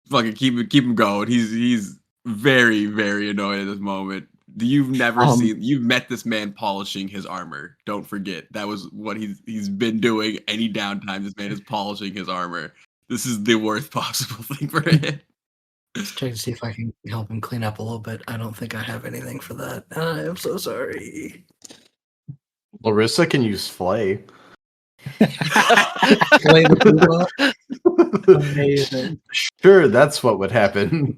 fucking keep him going. He's very, very annoyed at this moment. You've met this man polishing his armor. Don't forget. That was what he's been doing any downtime. This man is polishing his armor. This is the worst possible thing for him. Let's check to see if I can help him clean up a little bit. I don't think I have anything for that. I'm so sorry. Lerissa can use flay. Play the tuba. Amazing. Sure, that's what would happen.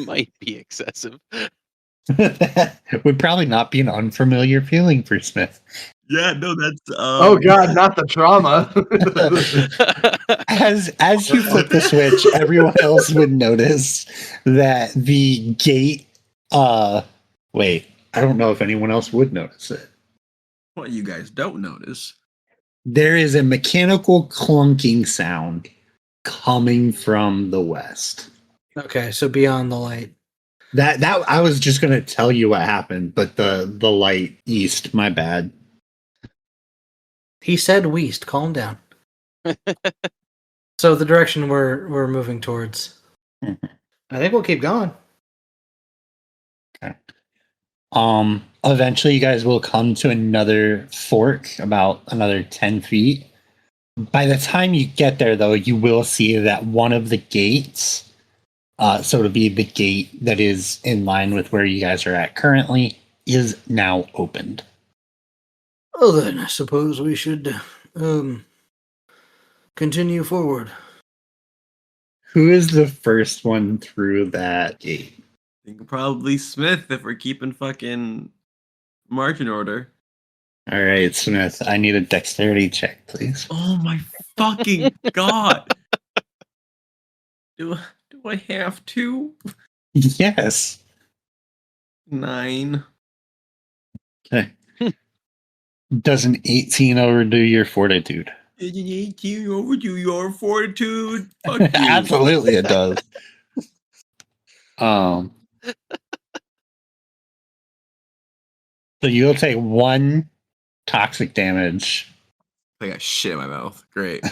Might be excessive. That would probably not be an unfamiliar feeling for Smith. Yeah, no, that's Oh God, not the trauma. As you flip the switch, everyone else would notice that the gate. Wait, I don't know if anyone else would notice it. what you guys don't notice. There is a mechanical clunking sound coming from the west. Okay, so beyond the light. That I was just gonna tell you what happened, but the light east, my bad. He said west. Calm down. So the direction we're moving towards. Mhm. I think we'll keep going. Okay. Eventually you guys will come to another fork about another 10 feet. By the time you get there though, you will see that one of the gates, so to be the gate that is in line with where you guys are at currently, is now opened. Well then, I suppose we should continue forward. Who is the first one through that gate? I think probably Smith if we're keeping fucking marching order. All right, Smith, I need a dexterity check, please. Oh my fucking god! Do I have to? Yes. 9. Okay. Does an 18 overdo your fortitude? You overdo your fortitude. Fuck you. Absolutely, it does. So you'll take 1 toxic damage I got shit in my mouth. Great.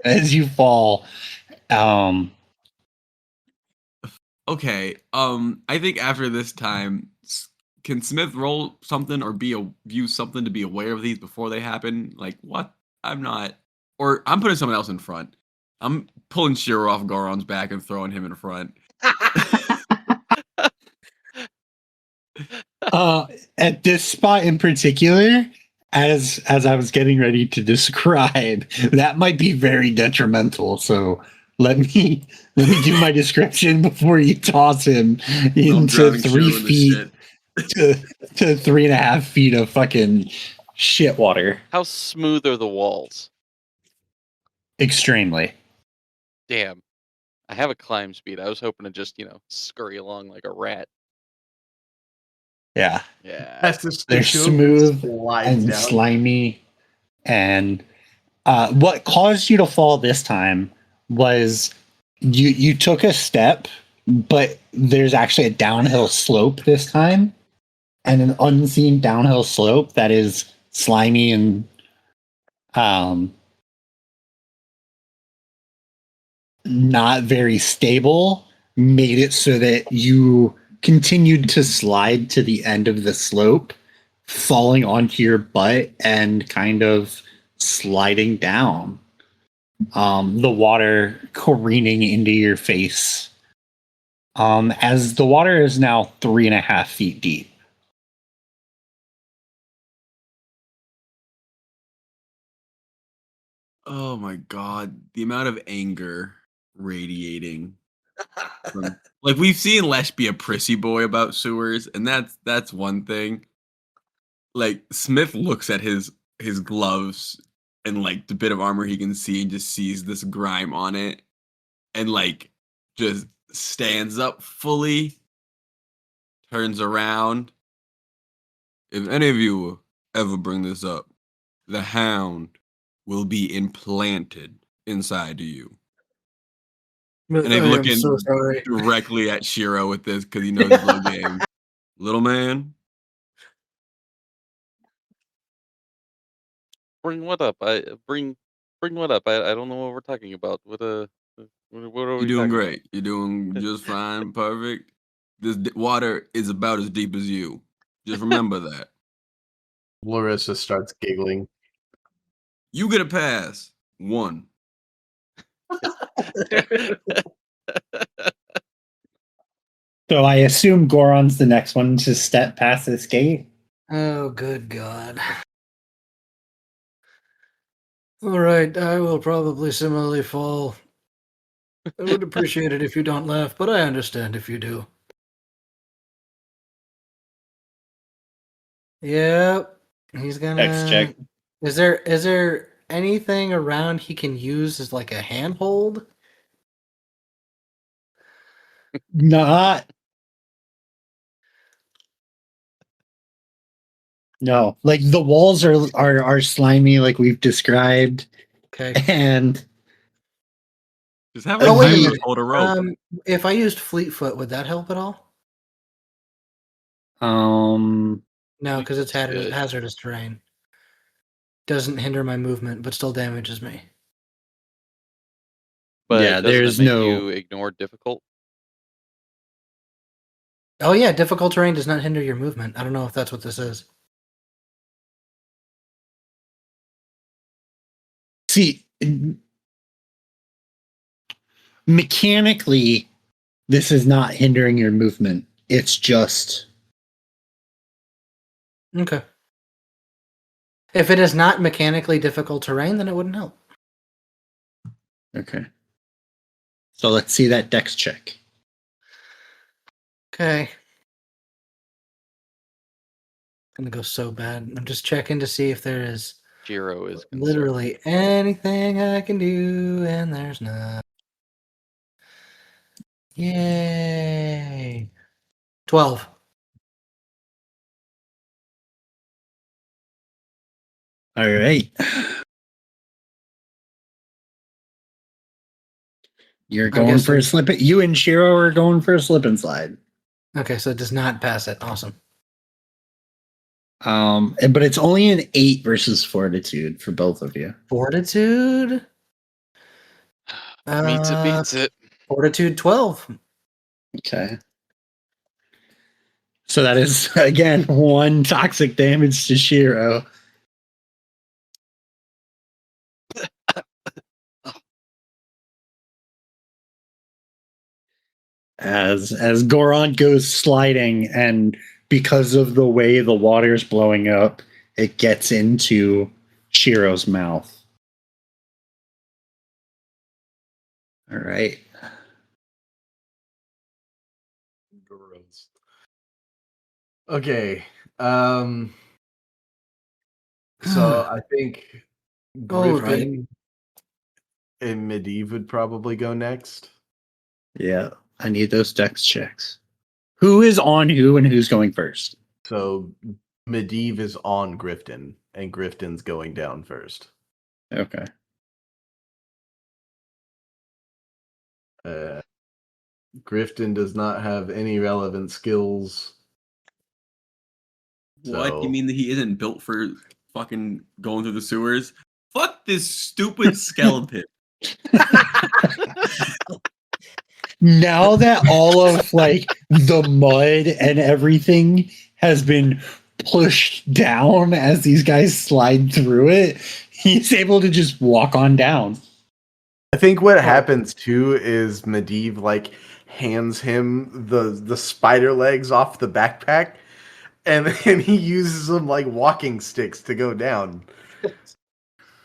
as you fall. Okay. I think after this time, can Smith roll something or use something to be aware of these before they happen? Like what? I'm not. Or I'm putting someone else in front. I'm pulling Shiro off Goron's back and throwing him in front. At this spot in particular, as I was getting ready to describe, that might be very detrimental. So let me do my description before you toss him I'm into drowning 3 Shiro in the feet shit. to 3.5 feet of fucking shit water. How smooth are the walls? Extremely. Damn. I have a climb speed. I was hoping to just, scurry along like a rat. Yeah. Yeah. Has to They're scoot over smooth slides and down. slimy. And what caused you to fall this time was you took a step, but there's actually a downhill slope this time, and an unseen downhill slope that is slimy and not very stable made it so that you continued to slide to the end of the slope, falling onto your butt and kind of sliding down. The water careening into your face. As the water is now 3.5 feet deep. Oh my god, the amount of anger radiating from like we've seen Lesh be a prissy boy about sewers, and that's one thing. Like Smith looks at his gloves and like the bit of armor he can see and just sees this grime on it and like just stands up fully, turns around. If any of you ever bring this up, the hound will be implanted inside of you. And I I'm am looking so sorry. directly at Shiro with this because he knows his little game. Little man, Bring what up? Bring what up? I don't know what we're talking about. What are you're we doing talking great. You're doing just fine, perfect. This water is about as deep as you. Just remember that. Larissa starts giggling. You get a pass. 1. about? So I assume Goron's the next one to step past this gate. Oh, good God. All right, I will probably similarly fall. I would appreciate it if you don't laugh, but I understand if you do. Yep. He's gonna. Dex check. Is there anything around he can use as like a handhold? Not. No, like the walls are slimy, like we've described, Okay. and Just have Oh, a wait a dude minute. hold a rope. If I used Fleetfoot, would that help at all? um, No, because it's Fleetfoot's good. hazardous terrain. Doesn't hinder my movement, but still damages me. But yeah, doesn't there's it make no. you ignore difficult? Oh yeah, difficult terrain does not hinder your movement. I don't know if that's what this is. See, mechanically, this is not hindering your movement. It's just Okay. If it is not mechanically difficult terrain, then it wouldn't help. okay. So let's see that dex check. Okay. Gonna go so bad. I'm just checking to see if there is Shiro is concerned. literally anything I can do, and there's not. Yay. 12. All right. You're going guess for a I'm- slip. You and Shiro are going for a slip and slide. Okay, so it does not pass it. Awesome. But it's only an 8 versus fortitude for both of you. Fortitude? Meets it, beats it. Fortitude 12. Okay. So that is again 1 toxic damage to Shiro. As Goraan goes sliding, and because of the way the water's blowing up, it gets into Shiro's mouth. All right. Gross. Okay. So I think Oh, Griffin and Medivh would probably go next. Yeah, I need those dex checks. Who is on who and who's going first? So Medivh is on Grifton, and Grifton's going down first. Okay. Grifton does not have any relevant skills. What? So- You mean that he isn't built for fucking going through the sewers? Fuck this stupid skeleton. Now that all of like the mud and everything has been pushed down as these guys slide through it, he's able to just walk on down. I think what happens too is Medivh like hands him the spider legs off the backpack, and he uses them like walking sticks to go down.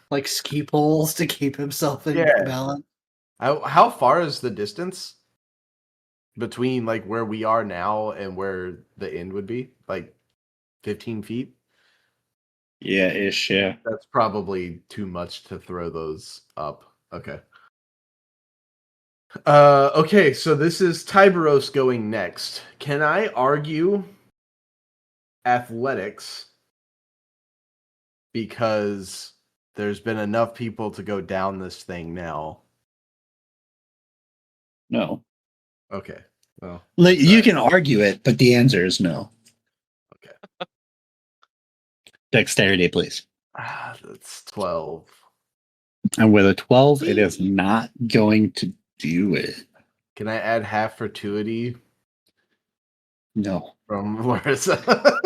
like ski poles to keep himself in Yeah. balance. How far is the distance between like where we are now and where the end would be? Like 15 feet? Yeah, ish, yeah. That's probably too much to throw those up. Okay. Okay, so this is Tiberos going next. Can I argue athletics because there's been enough people to go down this thing now? No. Okay. Well, Like, you sorry. can argue it, but the answer is no. Okay. Dexterity, please. That's 12. And with a 12, it is not going to do it. Can I add half fortuity No. from Lerissa?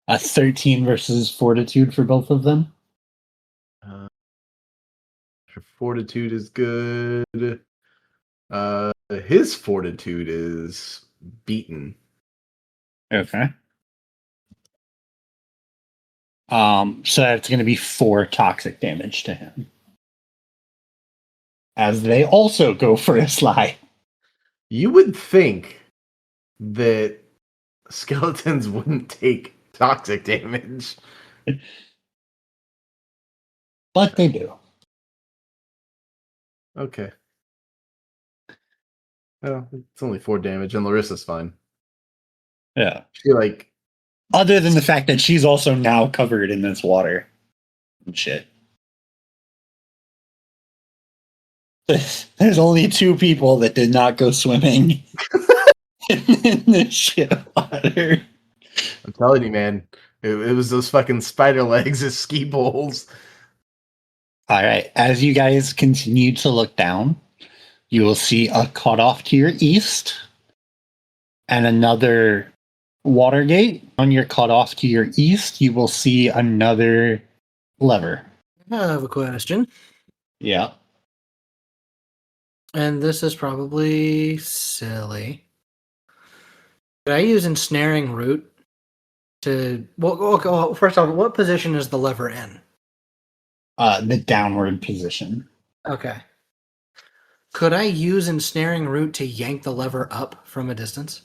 A 13 versus fortitude for both of them. Fortitude is good. His fortitude is beaten. Okay. So that's going to be 4 toxic damage to him. As they also go for a slide. You would think that skeletons wouldn't take toxic damage. But they do. Okay. Well, it's only 4 damage, and Larissa's fine. Yeah. She like Other than the fact that she's also now covered in this water and shit. There's only 2 people that did not go swimming in this shit water. I'm telling you, man, it was those fucking spider legs as ski poles. All right. As you guys continue to look down, you will see a cutoff to your east and another water gate. On your cutoff to your east, you will see another lever. I have a question. Yeah. And this is probably silly. Could I use ensnaring root to... Well, first off, what position is the lever in? The downward position. Okay. Could I use ensnaring root to yank the lever up from a distance?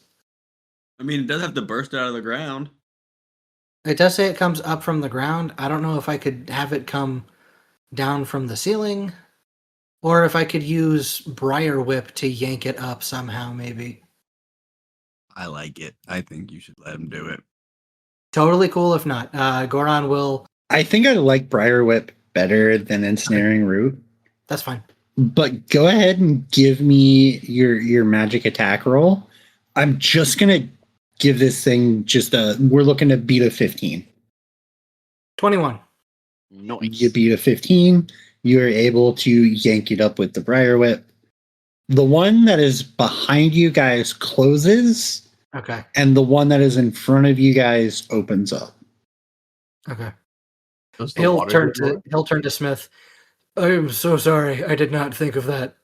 I mean, it does have to burst out of the ground. It does say it comes up from the ground. I don't know if I could have it come down from the ceiling, or if I could use Briar Whip to yank it up somehow, maybe. I like it. I think you should let him do it. Totally cool if not. Goraan will... I think I like Briar Whip better than Ensnaring Root. That's fine. But go ahead and give me your magic attack roll. I'm just going to give this thing we're looking to beat a 15. 21. Nice. You beat a 15. You're able to yank it up with the Briar Whip. The one that is behind you guys closes, Okay. and the one that is in front of you guys opens up. Okay. Does the He'll water turn get to Smith. I am so sorry. I did not think of that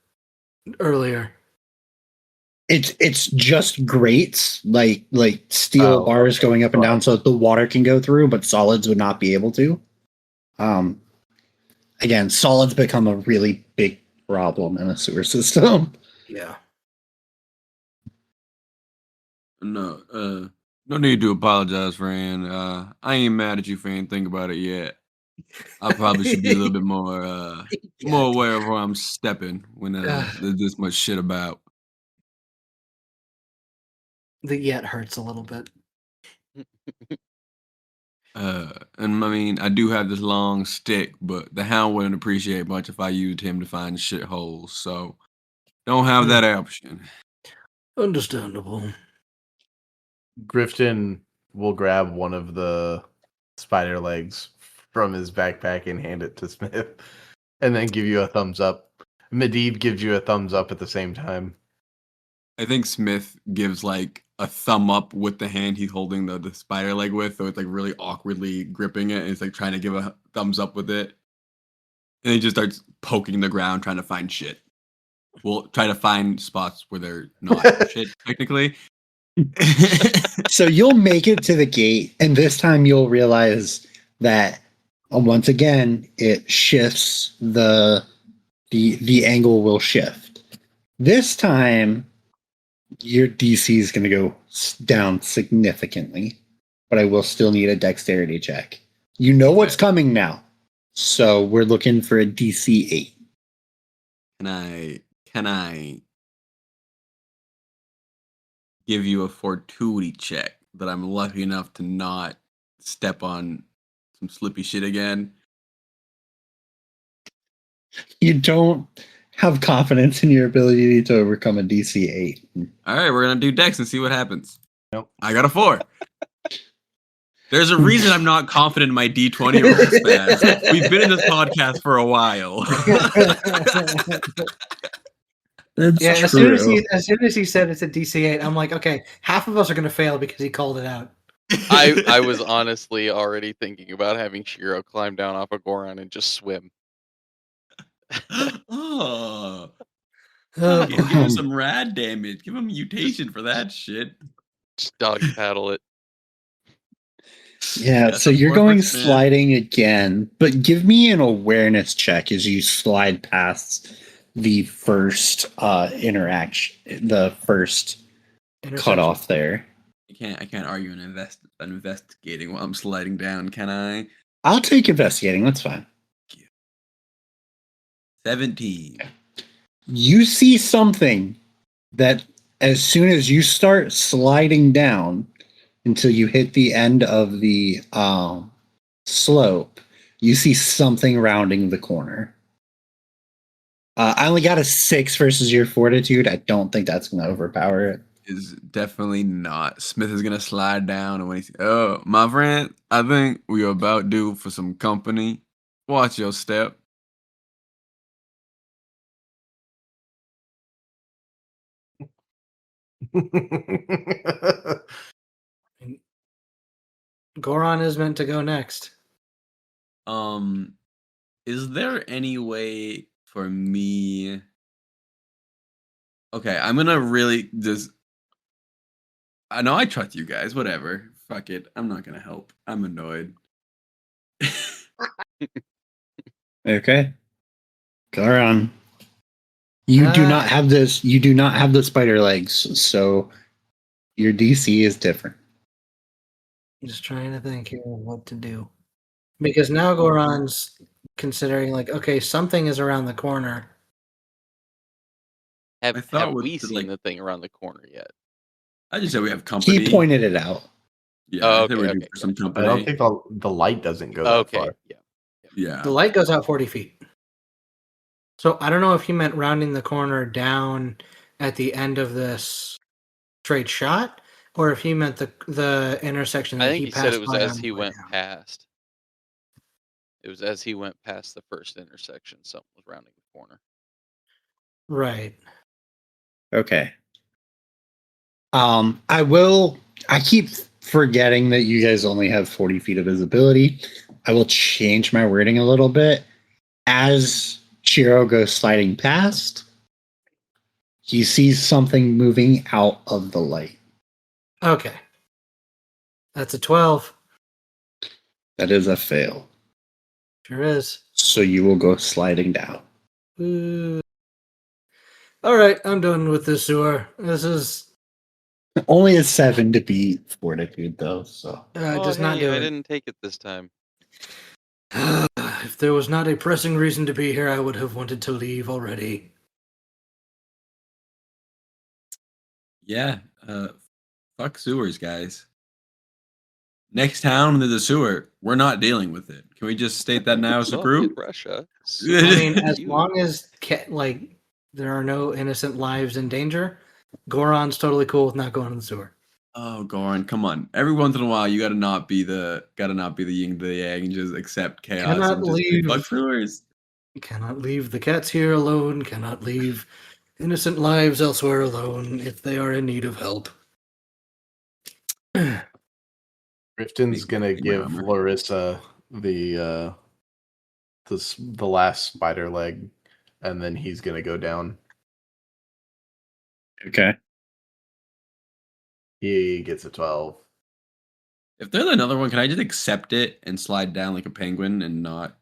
earlier. It's just grates, like steel Oh, bars okay. going up and down so that the water can go through, but solids would not be able to. Again, solids become a really big problem in a sewer system. Yeah. No, no need to apologize, friend. I ain't mad at you for ain't think about it yet. I probably should be a little bit more more aware of where I'm stepping when there's this much shit about. The yet hurts a little bit. And I mean, I do have this long stick, but the hound wouldn't appreciate much if I used him to find shitholes. So don't have that option. Understandable. Grifton will grab one of the spider legs from his backpack and hand it to Smith, and then give you a thumbs up. Medivh gives you a thumbs up at the same time. I think Smith gives like a thumb up with the hand he's holding the spider leg with, so it's like really awkwardly gripping it, and it's like trying to give a thumbs up with it. And he just starts poking the ground, trying to find shit. We'll try to find spots where they're not shit, technically. So you'll make it to the gate, and this time you'll realize that once again it shifts the angle will shift. This time your DC is going to go down significantly, but I will still need a dexterity check. You know what's coming now, so we're looking for a DC 8. Can I give you a fortuity check that I'm lucky enough to not step on some slippy shit again? You don't have confidence in your ability to overcome a DC 8. All right, we're gonna do Dex and see what happens. Nope. I got a 4. There's a reason I'm not confident in my D20 rolls, Spaz. We've been in this podcast for a while. That's Yeah, true. as soon as he said it's a DC8, I'm like, okay, half of us are gonna fail because he called it out. I was honestly already thinking about having Shiro climb down off of Goraan and just swim. Oh, Oh, give him some rad damage. Give him mutation for that shit. Just dog paddle it. Yeah, That's so a you're 4 going for Smith. sliding again, but give me an awareness check as you slide past the first interaction, the first cut off there. I can't argue an investigating while I'm sliding down, can I? I'll take investigating. That's fine. 17. You see something that as soon as you start sliding down until you hit the end of the slope, you see something rounding the corner. I only got a 6 versus your fortitude. I don't think that's going to overpower it. Is definitely not. Smith is gonna slide down, and when he's my friend, I think we are about due for some company. Watch your step. Goraan is meant to go next. Is there any way for me? Okay, I'm gonna really just. I know I trust you guys. Whatever. Fuck it. I'm not gonna help. I'm annoyed. Okay. Goraan. You do not have this. You do not have the spider legs, so your DC is different. I'm just trying to think here what to do. Because now Goraan's considering, like, okay, something is around the corner. I thought Have with we the, seen like- the thing around the corner yet? I just said we have company. He pointed it out. Yeah, Oh, I think okay, we're due okay, for some I company. don't think the light doesn't go that Okay, far. yeah. Yeah. The light goes out 40 feet. So I don't know if he meant rounding the corner down at the end of this straight shot, or if he meant the intersection that I think he passed said it was by as on the he way went down. past. It was as he went past the first intersection, something was rounding the corner. Right. Okay. I keep forgetting that you guys only have 40 feet of visibility. I will change my wording a little bit. As Shiro goes sliding past, he sees something moving out of the light. Okay. That's a 12. That is a fail. Sure is. So you will go sliding down. Ooh. All right, I'm done with this sewer. This is Only a 7 to beat fortitude, though. So does not do I it. didn't take it this time. If there was not a pressing reason to be here, I would have wanted to leave already. Yeah. Fuck sewers, guys. Next town there's a sewer. We're not dealing with it. Can we just state that now as a Well, group? in Russia. I mean, as Huge. long as there are no innocent lives in danger, Goron's totally cool with not going in the sewer. Oh, Goraan, come on. Every once in a while, you gotta not be the yin to the yang and just accept chaos Cannot and just leave. fuck sewers. Cannot leave the cats here alone. Cannot leave innocent lives elsewhere alone if they are in need of help. Grifton's gonna Make my give armor. Larissa the last spider leg, and then he's gonna go down. okay. He gets a 12. If there's another one, can I just accept it and slide down like a penguin and not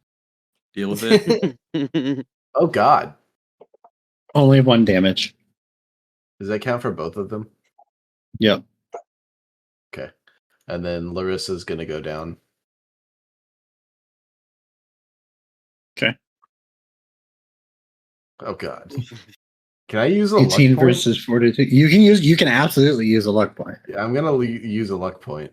deal with it? Oh God, Only 1 damage. does that count for both of them? Yep. Okay, and then Larissa's gonna go down. Okay. Oh God, can I use a luck 18 point? versus fortitude. You can absolutely use a luck point. Yeah, I'm gonna use a luck point.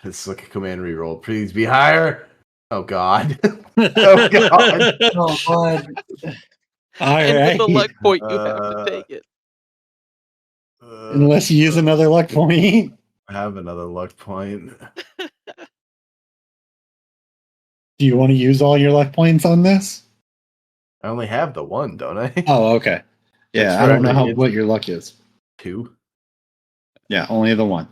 It's like a command reroll. Please be higher. Oh God. Oh God. Oh, God. All And with the right. luck point, you have to take it. Unless you use another luck point. I have another luck point. Do you want to use all your luck points on this? I only have the one, don't I? Oh, okay. It's Yeah, I don't know forever. what your luck is. 2. Yeah, only the 1.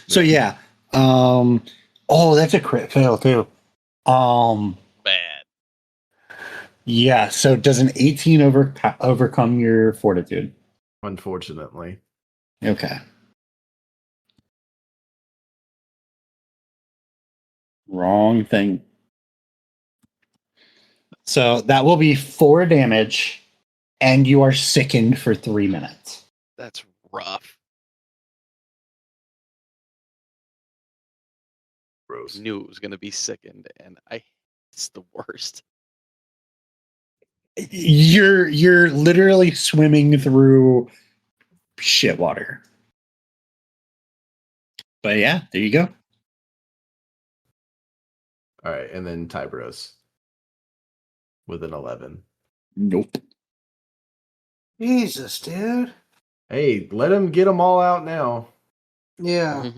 So yeah. Oh, that's a crit fail too. Bad. Yeah, so does an 18 overcome your fortitude? Unfortunately. Okay. Wrong thing. So that will be 4 damage, and you are sickened for 3 minutes. That's rough. Gross. Knew it was gonna be sickened, and it's the worst. You're literally swimming through shit water. But yeah, there you go. All right, and then Tybros with an 11. Nope. Jesus, dude. Hey, let him get them all out now. Yeah.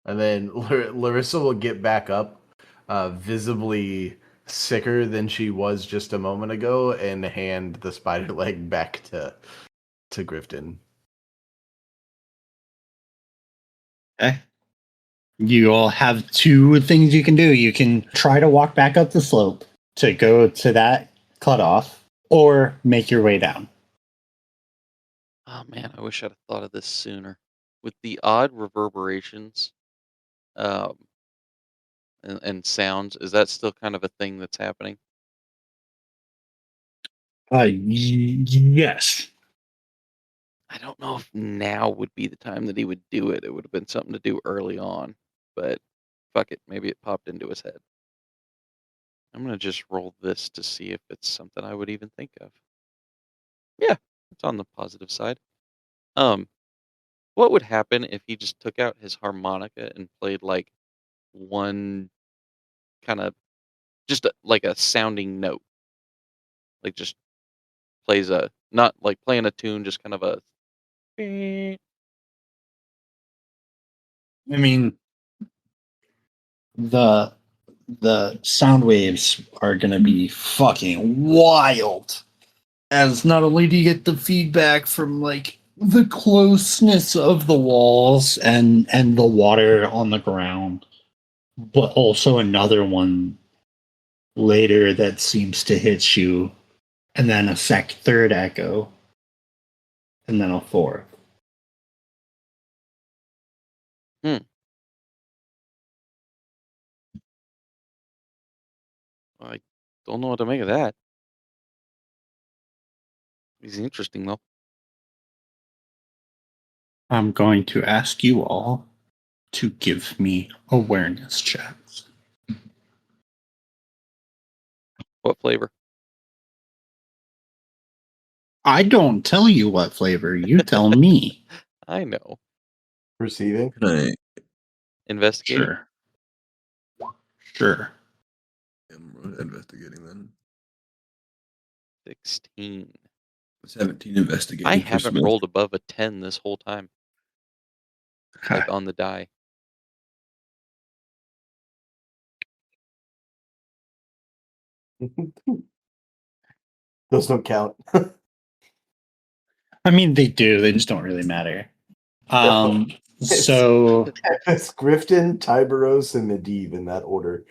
And then Larissa will get back up, visibly sicker than she was just a moment ago, and hand the spider leg back to Grifton. Okay. You all have two things you can do. You can try to walk back up the slope to go to that cutoff, or make your way down. Oh man, I wish I'd have thought of this sooner. With the odd reverberations, um, and sounds, is that still kind of a thing that's happening? Yes. I don't know if now would be the time that he would do it. It would have been something to do early on, but fuck it, maybe it popped into his head. I'm gonna just roll this to see if it's something I would even think of. Yeah, it's on the positive side. What would happen if he just took out his harmonica and played like one kind of just like a sounding note, like just plays a not like playing a tune, just kind of a. I mean, the sound waves are going to be fucking wild. As not only do you get the feedback from like the closeness of the walls and the water on the ground, but also another one later that seems to hit you, and then a third echo, and then a fourth. I don't know what to make of that. He's interesting though. I'm going to ask you all to give me awareness checks. What flavor? I don't tell you what flavor, you tell me. I know. Perceiving? Can I Investigating. Sure. am investigating then? 16. 17 investigating. I for haven't Smith. rolled above a 10 this whole time, like on the die. Those don't count. I mean, they do. They just don't really matter. So It's Grifton, Tyberos, and Medivh in that order.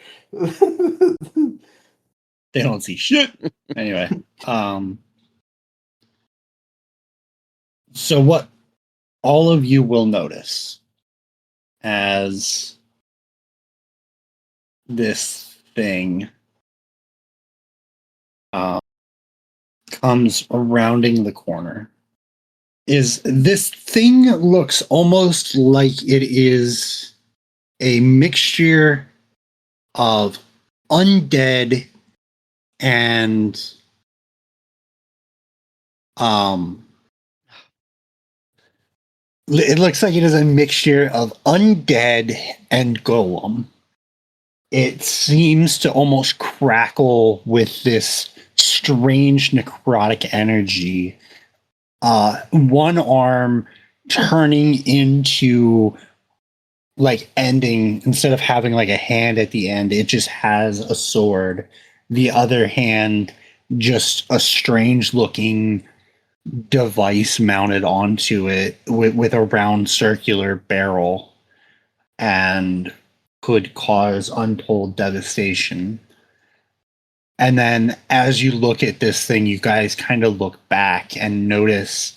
they don't see shit. Anyway, so what all of you will notice as this thing comes rounding the corner is this thing looks almost like it is a mixture of undead and it looks like it is a mixture of undead and golem. It seems to almost crackle with this strange necrotic energy. One arm turning into like ending, instead of having like a hand at the end, it just has a sword. The other hand, just a strange looking device mounted onto it with a round circular barrel, and could cause untold devastation. And then as you look at this thing, you guys kind of look back and notice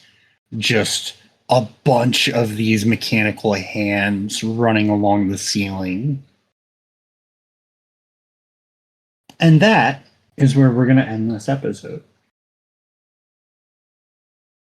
just a bunch of these mechanical hands running along the ceiling. And that is where we're going to end this episode.